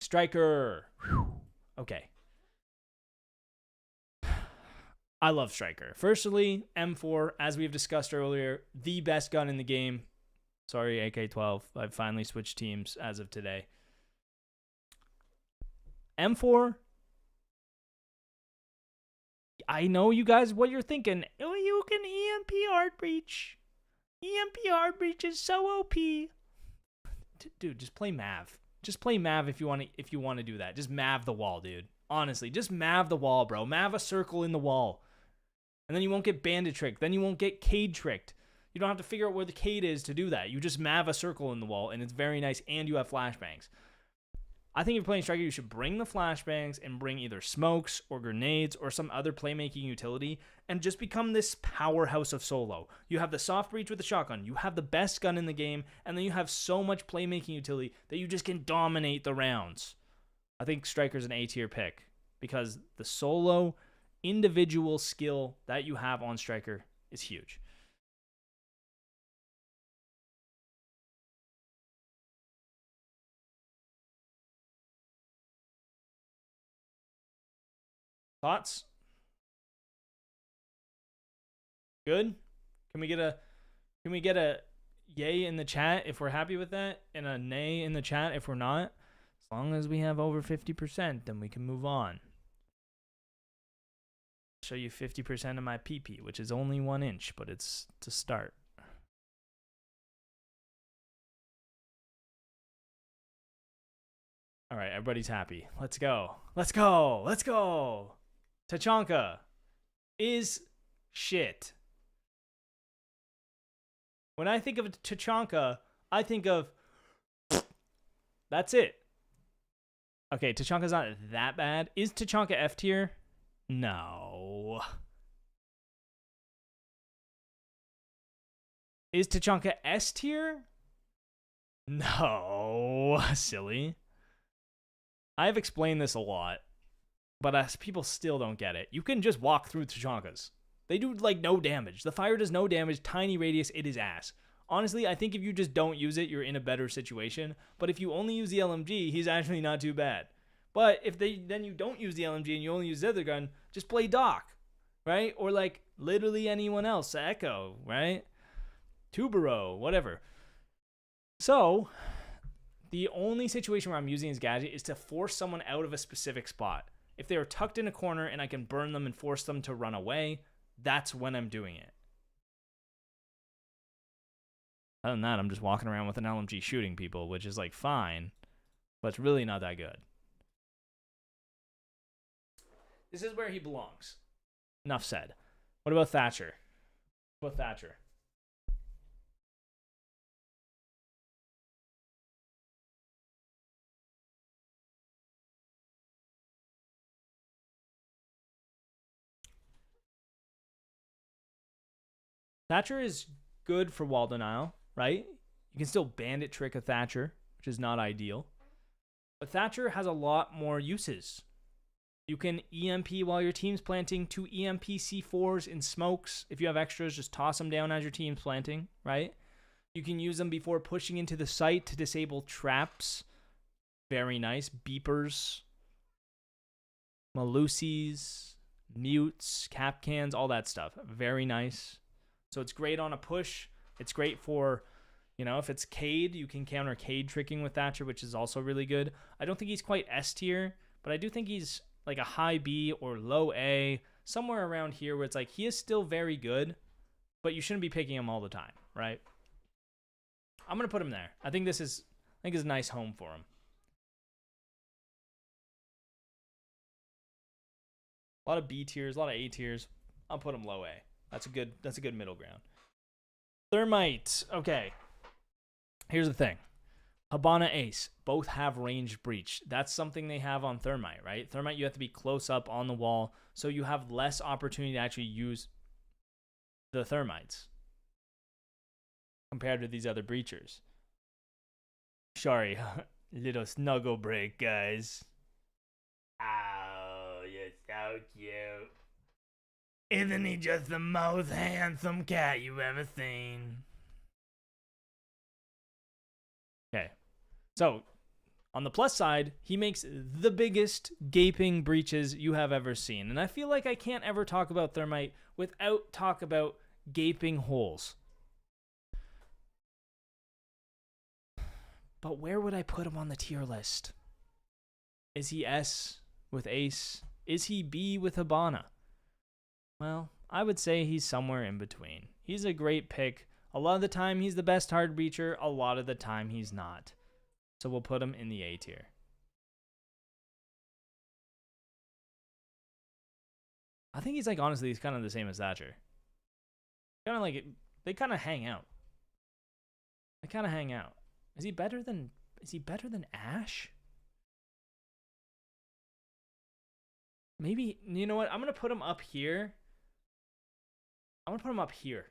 Striker. Whew. Okay. I love Striker. Firstly, M4, as we've discussed earlier, the best gun in the game. Sorry, AK-12. I've finally switched teams as of today. M4, I know you guys what you're thinking. Oh, you can EMP hard breach. EMP hard breach is so OP. Dude, just play Mav. Just play Mav if you want to do that. Just Mav the wall, dude. Honestly, just Mav the wall, bro. Mav a circle in the wall. And then you won't get bandit tricked. Then you won't get Cade tricked. You don't have to figure out where the Cade is to do that. You just Mav a circle in the wall, and it's very nice, and you have flashbangs. I think if you're playing Striker, you should bring the flashbangs and bring either smokes or grenades or some other playmaking utility and just become this powerhouse of solo. You have the soft breach with the shotgun. You have the best gun in the game, and then you have so much playmaking utility that you just can dominate the rounds. I think Striker's an A-tier pick because the solo individual skill that you have on Striker is huge. Thoughts? Good? Can we get a yay in the chat if we're happy with that, and a nay in the chat if we're not? As long as we have over 50%, then we can move on. Show you 50% of my PP, which is only 1 inch, but it's to start. All right, everybody's happy. Let's go. Let's go. Let's go. Tachanka is shit. When I think of Tachanka, I think of that's it. Okay, Tachanka's not that bad. Is Tachanka F tier? No. Is Tachanka S tier? No. Silly. I've explained this a lot, but people still don't get it. You can just walk through Tachankas. They do like no damage. The fire does no damage, tiny radius, it is ass. Honestly, I think if you just don't use it, you're in a better situation. But if you only use the LMG, he's actually not too bad. But if then you don't use the LMG and you only use the other gun, just play Doc, right? Or like literally anyone else, Echo, right? Tubero, whatever. So the only situation where I'm using his gadget is to force someone out of a specific spot. If they are tucked in a corner and I can burn them and force them to run away, that's when I'm doing it. Other than that, I'm just walking around with an LMG shooting people, which is like fine, but it's really not that good. This is where he belongs. Enough said. What about Thatcher? What about Thatcher? Thatcher is good for wall denial, right? You can still bandit trick a Thatcher, which is not ideal. But Thatcher has a lot more uses. You can EMP while your team's planting, 2 EMP C4s in smokes. If you have extras, just toss them down as your team's planting, right? You can use them before pushing into the site to disable traps. Very nice. Beepers. Malusies. Mutes. Cap cans. All that stuff. Very nice. So it's great on a push. It's great for, you know, if it's Cade, you can counter Cade tricking with Thatcher, which is also really good. I don't think he's quite S tier, but I do think he's like a high B or low A, somewhere around here where it's like he is still very good, but you shouldn't be picking him all the time, right? I'm going to put him there. I think this is a nice home for him. A lot of B tiers, a lot of A tiers. I'll put him low A. That's a good middle ground. Thermite. Okay. Here's the thing. Hibana Ace both have ranged breach. That's something they have on Thermite, right? Thermite, you have to be close up on the wall, so you have less opportunity to actually use the Thermites compared to these other breachers. Sorry, little snuggle break, guys. Oh, you're so cute. Isn't he just the most handsome cat you've ever seen? Okay. So, on the plus side, he makes the biggest gaping breaches you have ever seen. And I feel like I can't ever talk about Thermite without talk about gaping holes. But where would I put him on the tier list? Is he S with Ace? Is he B with Hibana? Well, I would say he's somewhere in between. He's a great pick. A lot of the time, he's the best hard breacher. A lot of the time, he's not. So we'll put him in the A tier. I think he's like, honestly, he's kind of the same as Thatcher. Kind of like, they kind of hang out. They kind of hang out. Is he better than Ash? Maybe, you know what? I'm going to put him up here. I'm going to put him up here.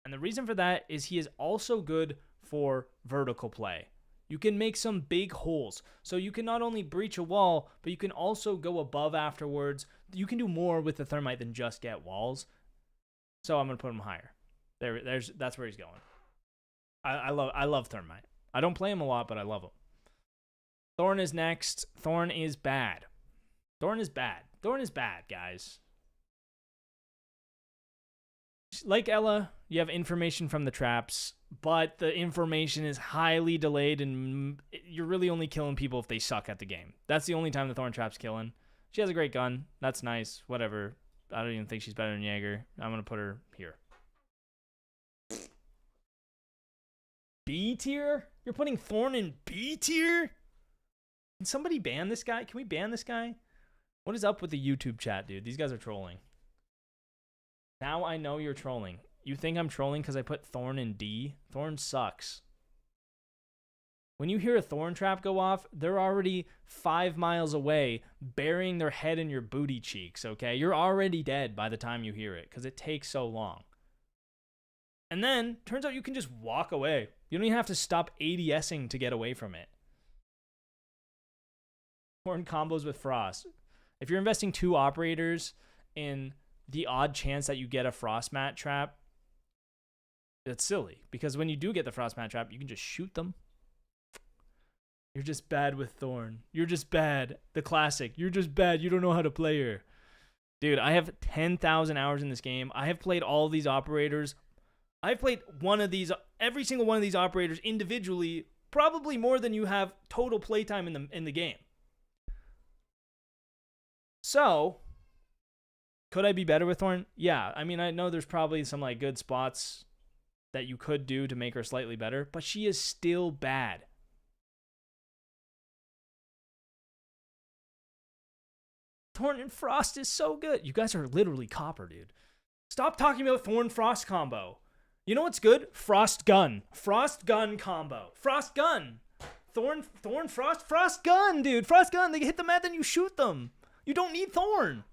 And the reason for that is he is also good for vertical play. You can make some big holes. So you can not only breach a wall, but you can also go above afterwards. You can do more with the Thermite than just get walls. So I'm going to put him higher. That's where he's going. I love Thermite. I don't play him a lot, but I love him. Thorn is next. Thorn is bad. Thorn is bad. Thorn is bad, guys. Like Ella, you have information from the traps, but the information is highly delayed, and you're really only killing people if they suck at the game. That's the only time the Thorn trap's killing. She has a great gun. That's nice. Whatever. I don't even think she's better than Jaeger. I'm going to put her here. B tier? You're putting Thorn in B tier? Can somebody ban this guy? Can we ban this guy? What is up with the YouTube chat, dude? These guys are trolling. Now I know you're trolling. You think I'm trolling because I put Thorn in D? Thorn sucks. When you hear a Thorn trap go off, they're already 5 miles away, burying their head in your booty cheeks, okay? You're already dead by the time you hear it because it takes so long. And then, turns out you can just walk away. You don't even have to stop ADSing to get away from it. Thorn combos with Frost. If you're investing 2 operators in the odd chance that you get a Frost mat trap, that's silly. Because when you do get the Frost mat trap, you can just shoot them. You're just bad with Thorn. You're just bad. The classic. You're just bad. You don't know how to play her. Dude, I have 10,000 hours in this game. I have played all these operators. I've played every single one of these operators individually, probably more than you have total playtime in the game. So, could I be better with Thorn? Yeah, I mean, I know there's probably some like good spots that you could do to make her slightly better, but she is still bad. Thorn and Frost is so good. You guys are literally copper, dude. Stop talking about Thorn Frost combo. You know what's good? Frost gun. Frost gun combo. Frost gun. Thorn Frost gun, dude. Frost gun. They hit the mat, then you shoot them. You don't need Thorn.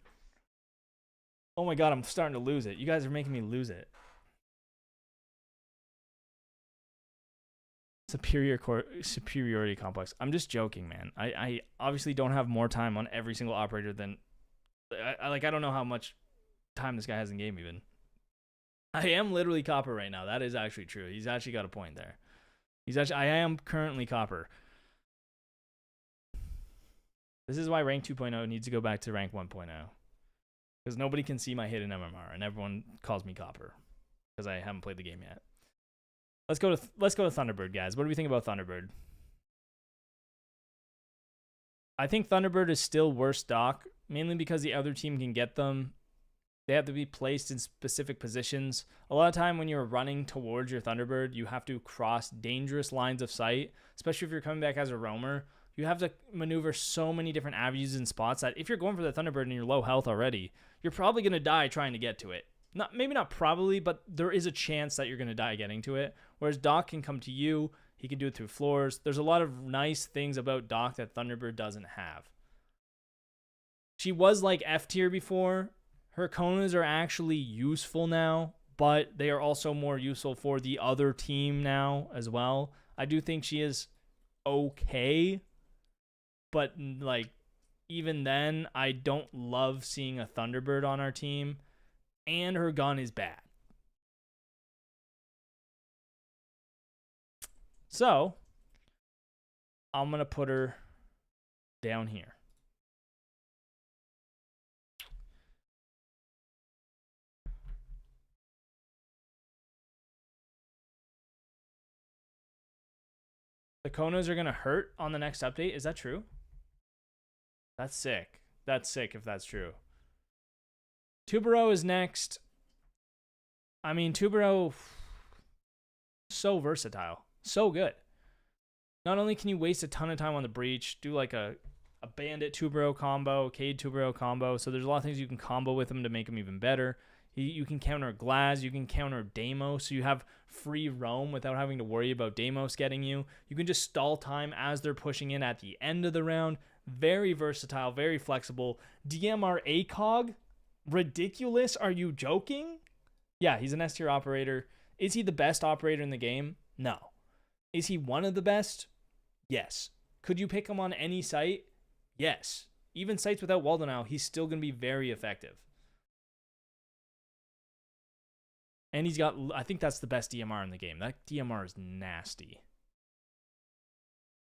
Oh my god, I'm starting to lose it. You guys are making me lose it. Superiority complex. I'm just joking, man. I obviously don't have more time on every single operator than I don't know how much time this guy has in game even. I am literally copper right now. That is actually true. He's actually got a point there. I am currently copper. This is why rank 2.0 needs to go back to rank 1.0. Because nobody can see my hidden MMR and everyone calls me copper because I haven't played the game yet. Let's go to Thunderbird, guys. What do we think about Thunderbird? I think Thunderbird is still worse stock, mainly because the other team can get them. They have to be placed in specific positions. A lot of time when you're running towards your Thunderbird, you have to cross dangerous lines of sight, especially if you're coming back as a roamer. You have to maneuver so many different avenues and spots that if you're going for the Thunderbird and you're low health already, you're probably going to die trying to get to it. Maybe not probably, but there is a chance that you're going to die getting to it. Whereas Doc can come to you. He can do it through floors. There's a lot of nice things about Doc that Thunderbird doesn't have. She was like F tier before. Her Konas are actually useful now, but they are also more useful for the other team now as well. I do think she is okay, but like even then, I don't love seeing a Thunderbird on our team, and her gun is bad. So, I'm going to put her down here. The Konas are going to hurt on the next update. Is that true? That's sick. That's sick if that's true. Tubero is next. I mean, Tubero, so versatile. So good. Not only can you waste a ton of time on the breach, do like a bandit Tubero combo, Cade Tubero combo. So there's a lot of things you can combo with him to make him even better. You can counter Glaz, you can counter Deimos, so you have free roam without having to worry about Deimos getting you. You can just stall time as they're pushing in at the end of the round. Very versatile, very flexible. DMR ACOG? Ridiculous? Are you joking? Yeah, he's an S tier operator. Is he the best operator in the game? No. Is he one of the best? Yes. Could you pick him on any site? Yes. Even sites without wall denial, he's still going to be very effective. And he's got, I think that's the best DMR in the game. That DMR is nasty.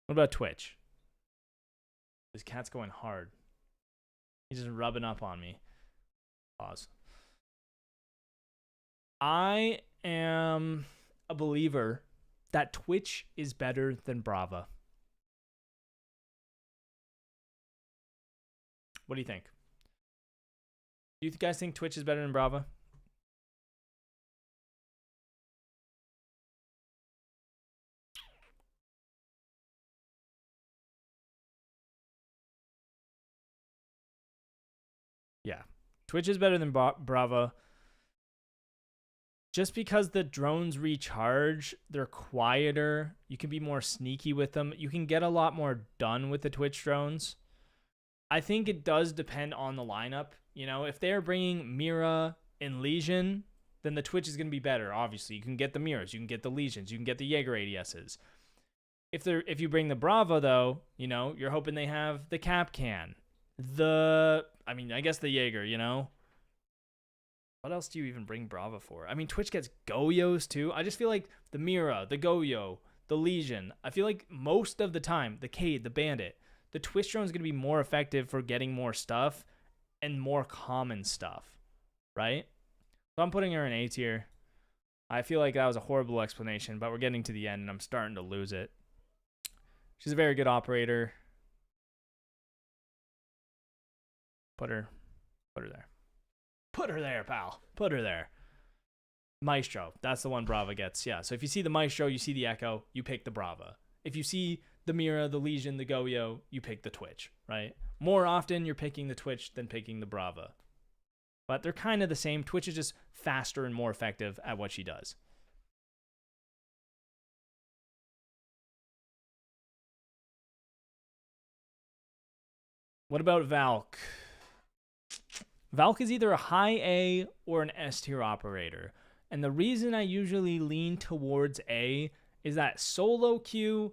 What about Twitch? This cat's going hard. He's just rubbing up on me. Pause. I am a believer that Twitch is better than Brava. What do you think? Do you guys think Twitch is better than Brava? Yeah. Twitch is better than Brava. Just because the drones recharge, they're quieter. You can be more sneaky with them. You can get a lot more done with the Twitch drones. I think it does depend on the lineup. You know, if they're bringing Mira and Legion, then the Twitch is going to be better. Obviously, you can get the Miras, you can get the Legions, you can get the Jaeger ADSs. If you bring the Brava, though, you know, you're hoping they have the Cap Can. I guess the Jaeger, you know. What else do you even bring Brava for? I mean, Twitch gets Goyos too. I just feel like the Mira, the Goyo, the Legion. I feel like most of the time, the Cade, the Bandit, the Twitch drone is going to be more effective for getting more stuff and more common stuff, right? So I'm putting her in A tier. I feel like that was a horrible explanation, but we're getting to the end and I'm starting to lose it. She's a very good operator. Put her there. Put her there, pal. Put her there. Maestro. That's the one Brava gets. Yeah. So if you see the Maestro, you see the Echo, you pick the Brava. If you see the Mira, the Legion, the Goyo, you pick the Twitch, right? More often, you're picking the Twitch than picking the Brava. But they're kind of the same. Twitch is just faster and more effective at what she does. What about Valk? Valk is either a high A or an S tier operator. And the reason I usually lean towards A is that solo queue,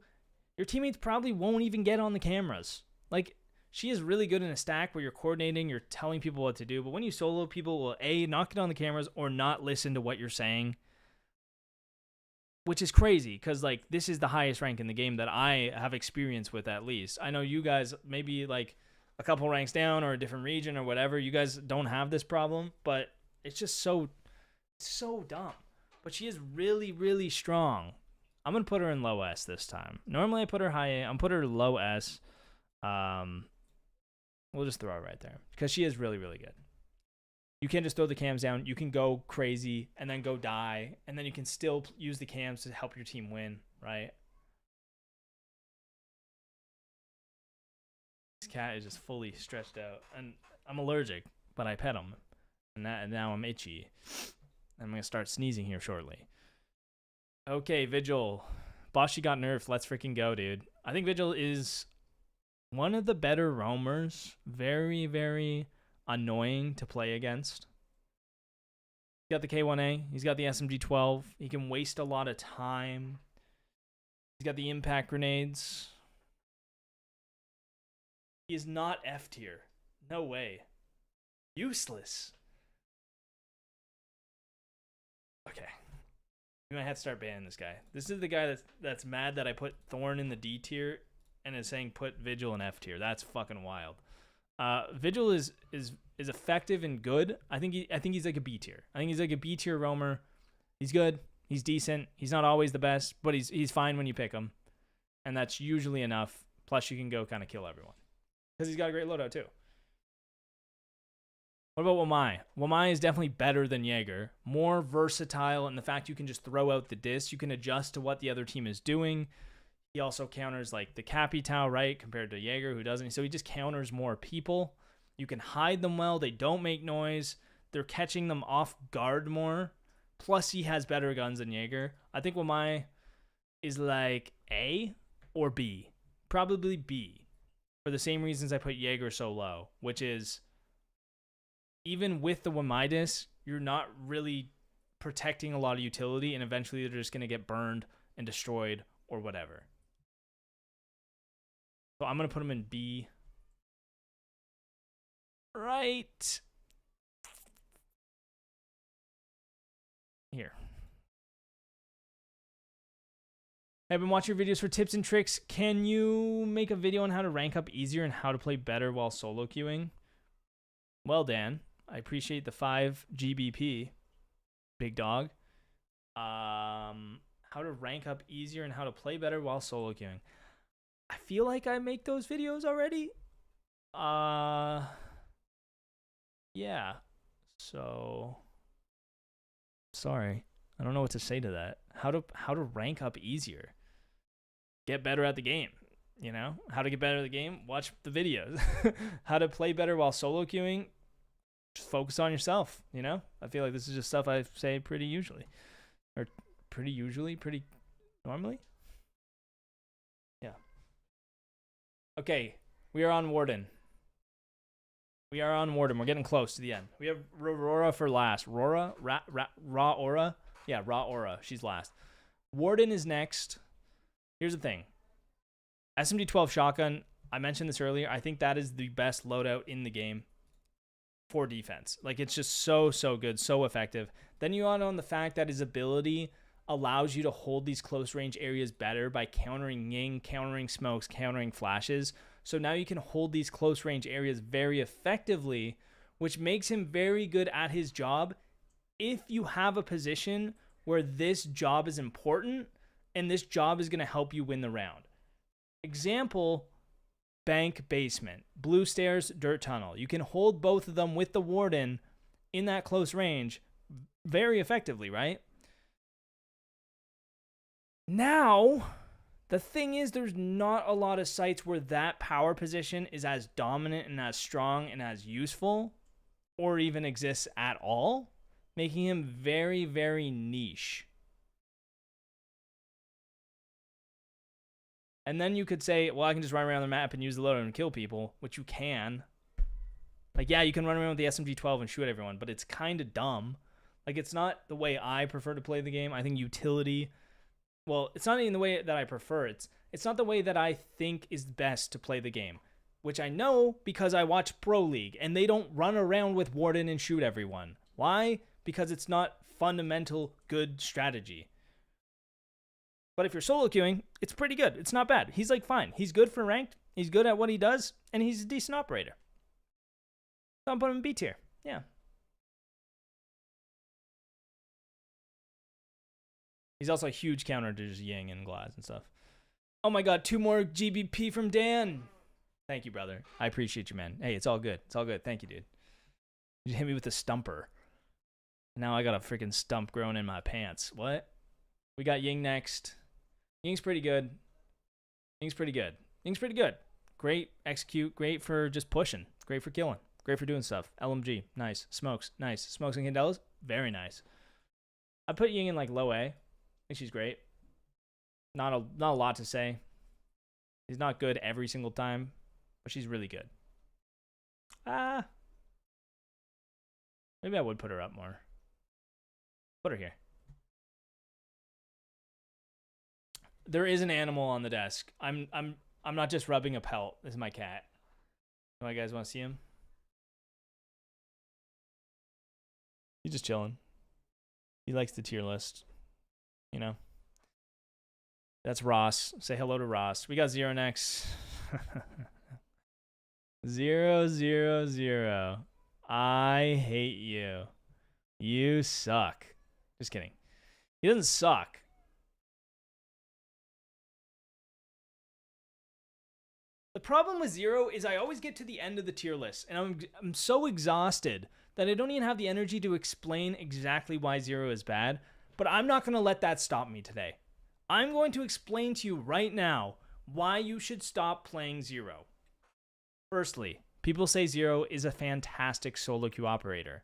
your teammates probably won't even get on the cameras. Like, she is really good in a stack where you're coordinating, you're telling people what to do. But when you solo, people will A, not get on the cameras or not listen to what you're saying. Which is crazy because, like, this is the highest rank in the game that I have experience with, at least. I know you guys maybe, like, a couple ranks down or a different region or whatever, you guys don't have this problem, but it's just so dumb. But she is really, really strong. I'm going to put her in low S this time. Normally I put her high A. I'm put her low S. We'll just throw her right there because she is really, really good. You can't just throw the cams down. You can go crazy and then go die, and then you can still use the cams to help your team win, right? This cat is just fully stretched out, and I'm allergic, but I pet him, and now I'm itchy. I'm gonna start sneezing here shortly. Okay, Vigil. Boshi got nerfed. Let's freaking go, dude. I think Vigil is one of the better roamers. Very, very annoying to play against. He's got the K1A. He's got the SMG-12. He can waste a lot of time. He's got the impact grenades. He is not F tier. No way. Useless. Okay. We might have to start banning this guy. This is the guy that's mad that I put Thorn in the D tier and is saying put Vigil in F tier. That's fucking wild. Vigil is effective and good. I think he's like a B tier. I think he's like a B tier roamer. He's good. He's decent. He's not always the best, but he's fine when you pick him, and that's usually enough. Plus, you can go kind of kill everyone because he's got a great loadout too. What about Wamai? Wamai is definitely better than Jaeger. More versatile in the fact you can just throw out the disc. You can adjust to what the other team is doing. He also counters like the Capitao, right, compared to Jaeger, who doesn't. So he just counters more people. You can hide them well. They don't make noise. They're catching them off guard more. Plus, he has better guns than Jaeger. I think Wamai is like A or B. Probably B. For the same reasons I put Jaeger so low, which is even with the Wamai disc, you're not really protecting a lot of utility, and eventually they're just going to get burned and destroyed or whatever. So I'm going to put him in B. Right here. I've been watching your videos for tips and tricks. Can you make a video on how to rank up easier and how to play better while solo queuing? Well, Dan, I appreciate the 5 GBP. Big dog. How to rank up easier and how to play better while solo queuing. I feel like I make those videos already. Yeah. So sorry. I don't know what to say to that. How to rank up easier. Get better at the game. You know? How to get better at the game? Watch the videos. How to play better while solo queuing? Just focus on yourself, you know? I feel like this is just stuff I say pretty usually. Or pretty normally? Yeah. Okay, we are on Warden. We're getting close to the end. We have Aurora for last. Raw Aura? Yeah, Raw Aura. She's last. Warden is next. Here's the thing. SMG-12 shotgun, I mentioned this earlier. I think that is the best loadout in the game for defense. Like, it's just so good, so effective. Then you add on the fact that his ability allows you to hold these close range areas better by countering Ying, countering smokes, countering flashes. So now you can hold these close range areas very effectively, which makes him very good at his job if you have a position where this job is important and this job is going to help you win the round. Example, bank basement, blue stairs, dirt tunnel. You can hold both of them with the Warden in that close range very effectively, right? Now, the thing is, there's not a lot of sites where that power position is as dominant and as strong and as useful, or even exists at all, making him very, very niche. And then you could say, well, I can just run around the map and use the loader and kill people, which you can. Like, yeah, you can run around with the SMG-12 and shoot at everyone, but it's kind of dumb. Like, it's not the way I prefer to play the game. I think utility... Well, it's not even the way that I prefer. It's not the way that I think is best to play the game, which I know because I watch Pro League, and they don't run around with Warden and shoot everyone. Why? Because it's not fundamental good strategy. But if you're solo queuing, it's pretty good. It's not bad. He's like fine. He's good for ranked. He's good at what he does, and he's a decent operator. So I'm putting him in B tier. Yeah. He's also a huge counter to just Ying and Glass and stuff. Oh my god, 2 more GBP from Dan. Thank you, brother. I appreciate you, man. Hey, it's all good. It's all good. Thank you, dude. You hit me with a stumper. Now I got a freaking stump growing in my pants. What? We got Ying next. Ying's pretty good. Ying's pretty good. Great execute. Great for just pushing. Great for killing. Great for doing stuff. LMG. Nice. Smokes. Nice. Smokes and Candelas. Very nice. I put Ying in like low A. I think she's great. Not a lot to say. She's not good every single time, but she's really good. Maybe I would put her up more. Put her here. There is an animal on the desk. I'm not just rubbing a pelt. This is my cat. You guys want to see him? He's just chilling. He likes the tier list. You know? That's Ross. Say hello to Ross. We got Zero next. 0, 0, 0. I hate you. You suck. Just kidding. He doesn't suck. The problem with Zero is I always get to the end of the tier list, and I'm so exhausted that I don't even have the energy to explain exactly why Zero is bad, but I'm not going to let that stop me today. I'm going to explain to you right now why you should stop playing Zero. Firstly, people say Zero is a fantastic solo queue operator.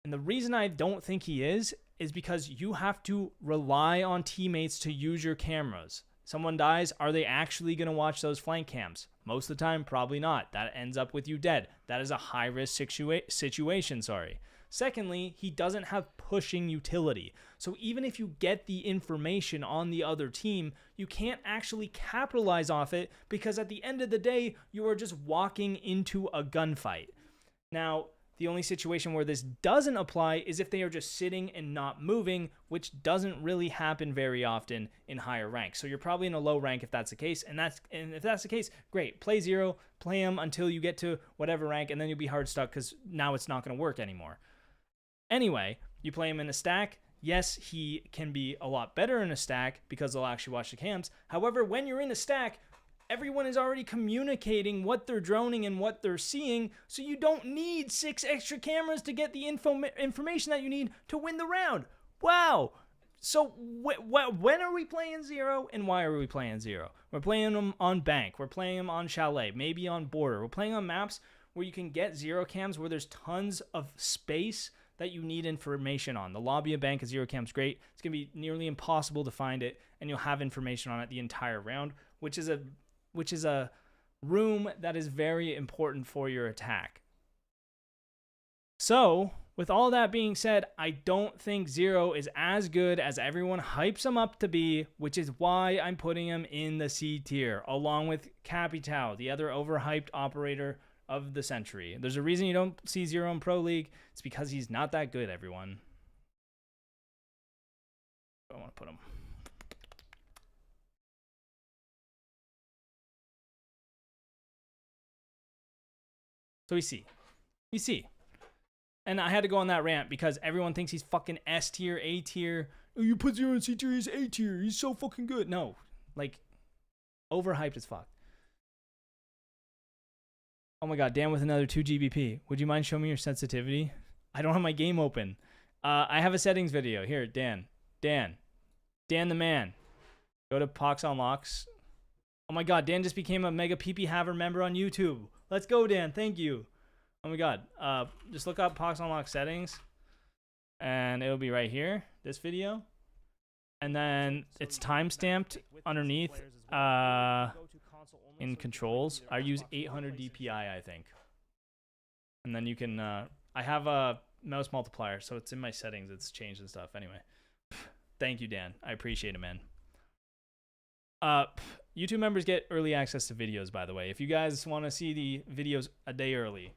And the reason I don't think he is because you have to rely on teammates to use your cameras. Someone dies, are they actually going to watch those flank cams? Most of the time, probably not. That ends up with you dead. That is a high-risk situation. Secondly, he doesn't have pushing utility. So even if you get the information on the other team, you can't actually capitalize off it because at the end of the day, you are just walking into a gunfight. Now, The only situation where this doesn't apply is if they are just sitting and not moving, which doesn't really happen very often in higher ranks. So you're probably in a low rank if that's the case. And if that's the case, great. Play 0, play him until you get to whatever rank, and then you'll be hard stuck because now it's not going to work anymore. Anyway, you play him in a stack. Yes, he can be a lot better in a stack because they'll actually watch the cams. However, when you're in a stack, everyone is already communicating what they're droning and what they're seeing, so you don't need 6 extra cameras to get the information that you need to win the round. Wow. So when are we playing 0 and why are we playing 0? We're playing them on Bank. We're playing them on Chalet, maybe on Border. We're playing on maps where you can get 0 cams, where there's tons of space that you need information on. The lobby of Bank is 0 cams great. It's going to be nearly impossible to find it, and you'll have information on it the entire round, which is a room that is very important for your attack. So, with all that being said, I don't think 0 is as good as everyone hypes him up to be, which is why I'm putting him in the C tier, along with Capitao, the other overhyped operator of the century. There's a reason you don't see 0 in Pro League. It's because he's not that good, everyone. I want to put him. So we see. And I had to go on that rant because everyone thinks he's fucking S tier, A tier. Oh, you put 0 in C tier, he's A tier. He's so fucking good. No, like, overhyped as fuck. Oh my god, Dan with another 2 GBP. Would you mind showing me your sensitivity? I don't have my game open. I have a settings video. Here, Dan the man. Go to Poxonlox. Oh my god, Dan just became a Mega PP Haver member on YouTube. Let's go, Dan. Thank you. Oh my god. Just look up Poxonlox settings. And it'll be right here. This video. And then it's timestamped underneath. In controls. I use 800 DPI, I think. And then you can... I have a mouse multiplier, so it's in my settings. It's changed and stuff. Anyway. Thank you, Dan. I appreciate it, man. YouTube members get early access to videos, by the way. If you guys want to see the videos a day early,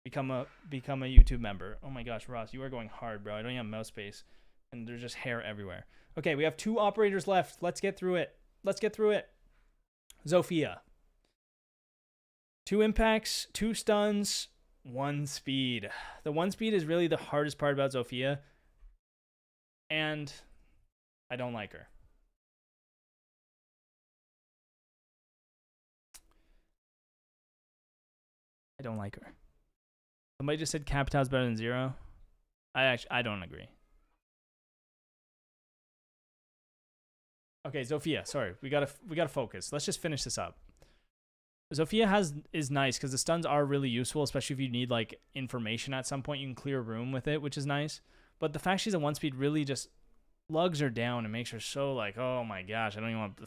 become a YouTube member. Oh my gosh, Ross, you are going hard, bro. I don't even have mouse space, and there's just hair everywhere. Okay, we have 2 operators left. Let's get through it. Zofia. 2 impacts, 2 stuns, 1 speed. The 1 speed is really the hardest part about Zofia, and I don't like her. I don't like her. Somebody just said Capitao's better than 0. I don't agree. Okay, Zofia. Sorry, we gotta focus. Let's just finish this up. Zofia is nice because the stuns are really useful, especially if you need like information at some point. You can clear a room with it, which is nice. But the fact she's a 1 speed really just lugs her down and makes her so like, oh my gosh, I don't even want.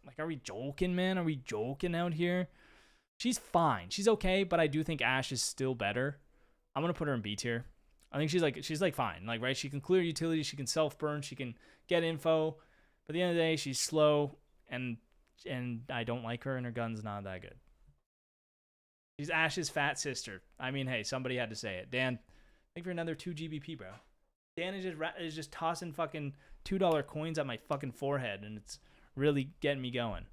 Like, are we joking, man? Are we joking out here? She's fine. She's okay, but I do think Ashe is still better. I'm gonna put her in B tier. I think she's like fine. Like, right, she can clear utility, she can self burn, she can get info. But at the end of the day, she's slow, and I don't like her, and her gun's not that good. She's Ashe's fat sister. I mean, hey, somebody had to say it. Dan, thank you for another 2 GBP, bro. Dan is just tossing fucking $2 coins at my fucking forehead, and it's really getting me going.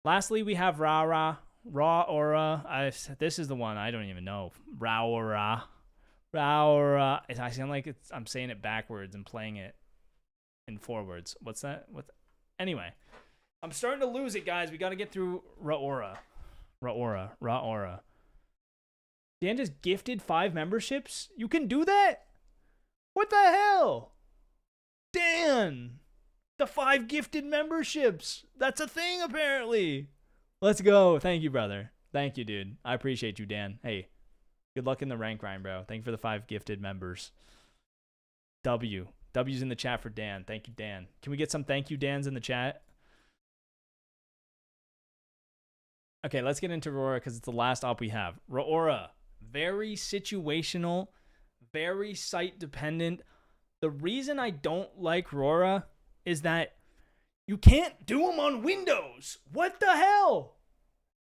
Lastly, we have Raw Aura. This is the one I don't even know. Raw Aura. I sound like I'm saying it backwards and playing it in forwards. What's that? Anyway, I'm starting to lose it, guys. We got to get through Raw Aura. Dan just gifted 5 memberships? You can do that? What the hell? Dan! The 5 gifted memberships. That's a thing, apparently. Let's go. Thank you, brother. Thank you, dude. I appreciate you, Dan. Hey, good luck in the rank grind, bro. Thank you for the 5 gifted members. W's in the chat for Dan. Thank you, Dan. Can we get some thank you Dans in the chat? Okay, let's get into Rora because it's the last op we have. Rora, very situational, very site dependent. The reason I don't like Rora is that you can't do them on Windows. What the hell?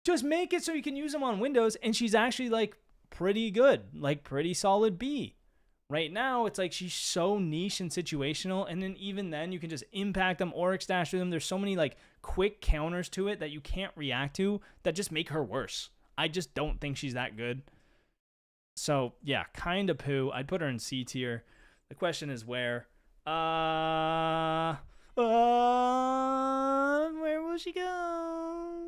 Just make it so you can use them on Windows, and she's actually like pretty good, like pretty solid B. Right now, it's like she's so niche and situational, and then even then, you can just impact them, Orex dash through them. There's so many like quick counters to it that you can't react to that just make her worse. I just don't think she's that good. So yeah, kind of poo. I'd put her in C tier. The question is where. Where will she go?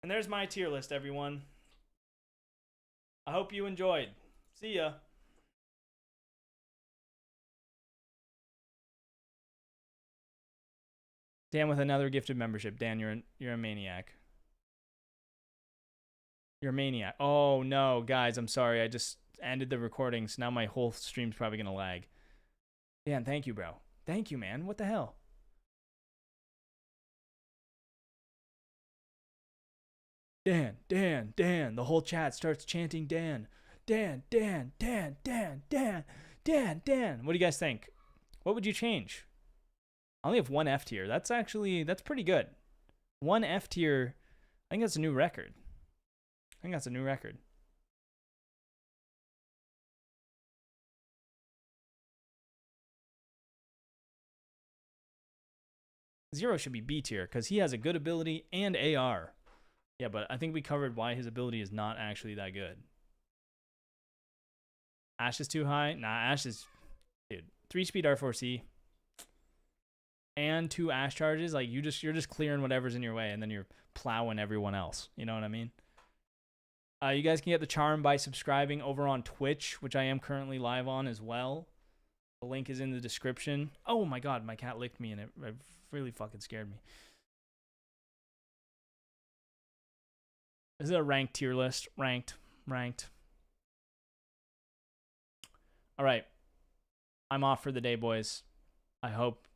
And there's my tier list, everyone. I hope you enjoyed. See ya. Dan with another gifted membership. Dan, you're a maniac. You're a maniac. Oh no, guys, I'm sorry. I just ended the recording, so now my whole stream's probably gonna lag. Dan, thank you, bro. Thank you, man. What the hell? Dan, Dan, Dan. The whole chat starts chanting Dan. Dan, Dan, Dan, Dan, Dan, Dan, Dan. What do you guys think? What would you change? I only have one F tier. That's pretty good. One F tier. I think that's a new record. Zero should be B tier because he has a good ability and AR. Yeah, but I think we covered why his ability is not actually that good. Ash is too high? Nah, Ash is... Dude, 3-speed R4C and 2 Ash charges. Like, you're just clearing whatever's in your way, and then you're plowing everyone else. You know what I mean? You guys can get the charm by subscribing over on Twitch, which I am currently live on as well. The link is in the description. Oh my god, my cat licked me, and it really fucking scared me. This is a ranked tier list. Ranked. All right. I'm off for the day, boys. I hope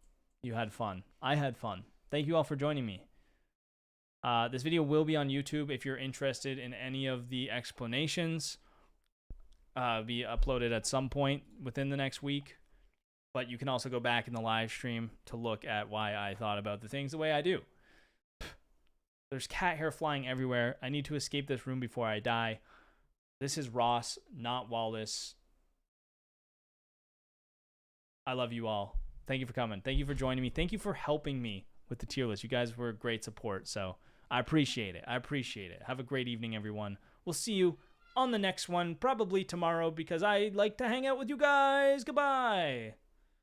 you had fun. I had fun. Thank you all for joining me. This video will be on YouTube if you're interested in any of the explanations. Be uploaded at some point within the next week. But you can also go back in the live stream to look at why I thought about the things the way I do. There's cat hair flying everywhere. I need to escape this room before I die. This is Ross, not Wallace. I love you all. Thank you for coming. Thank you for joining me. Thank you for helping me with the tier list. You guys were great support, so I appreciate it. Have a great evening, everyone. We'll see you on the next one, probably tomorrow, because I like to hang out with you guys. Goodbye.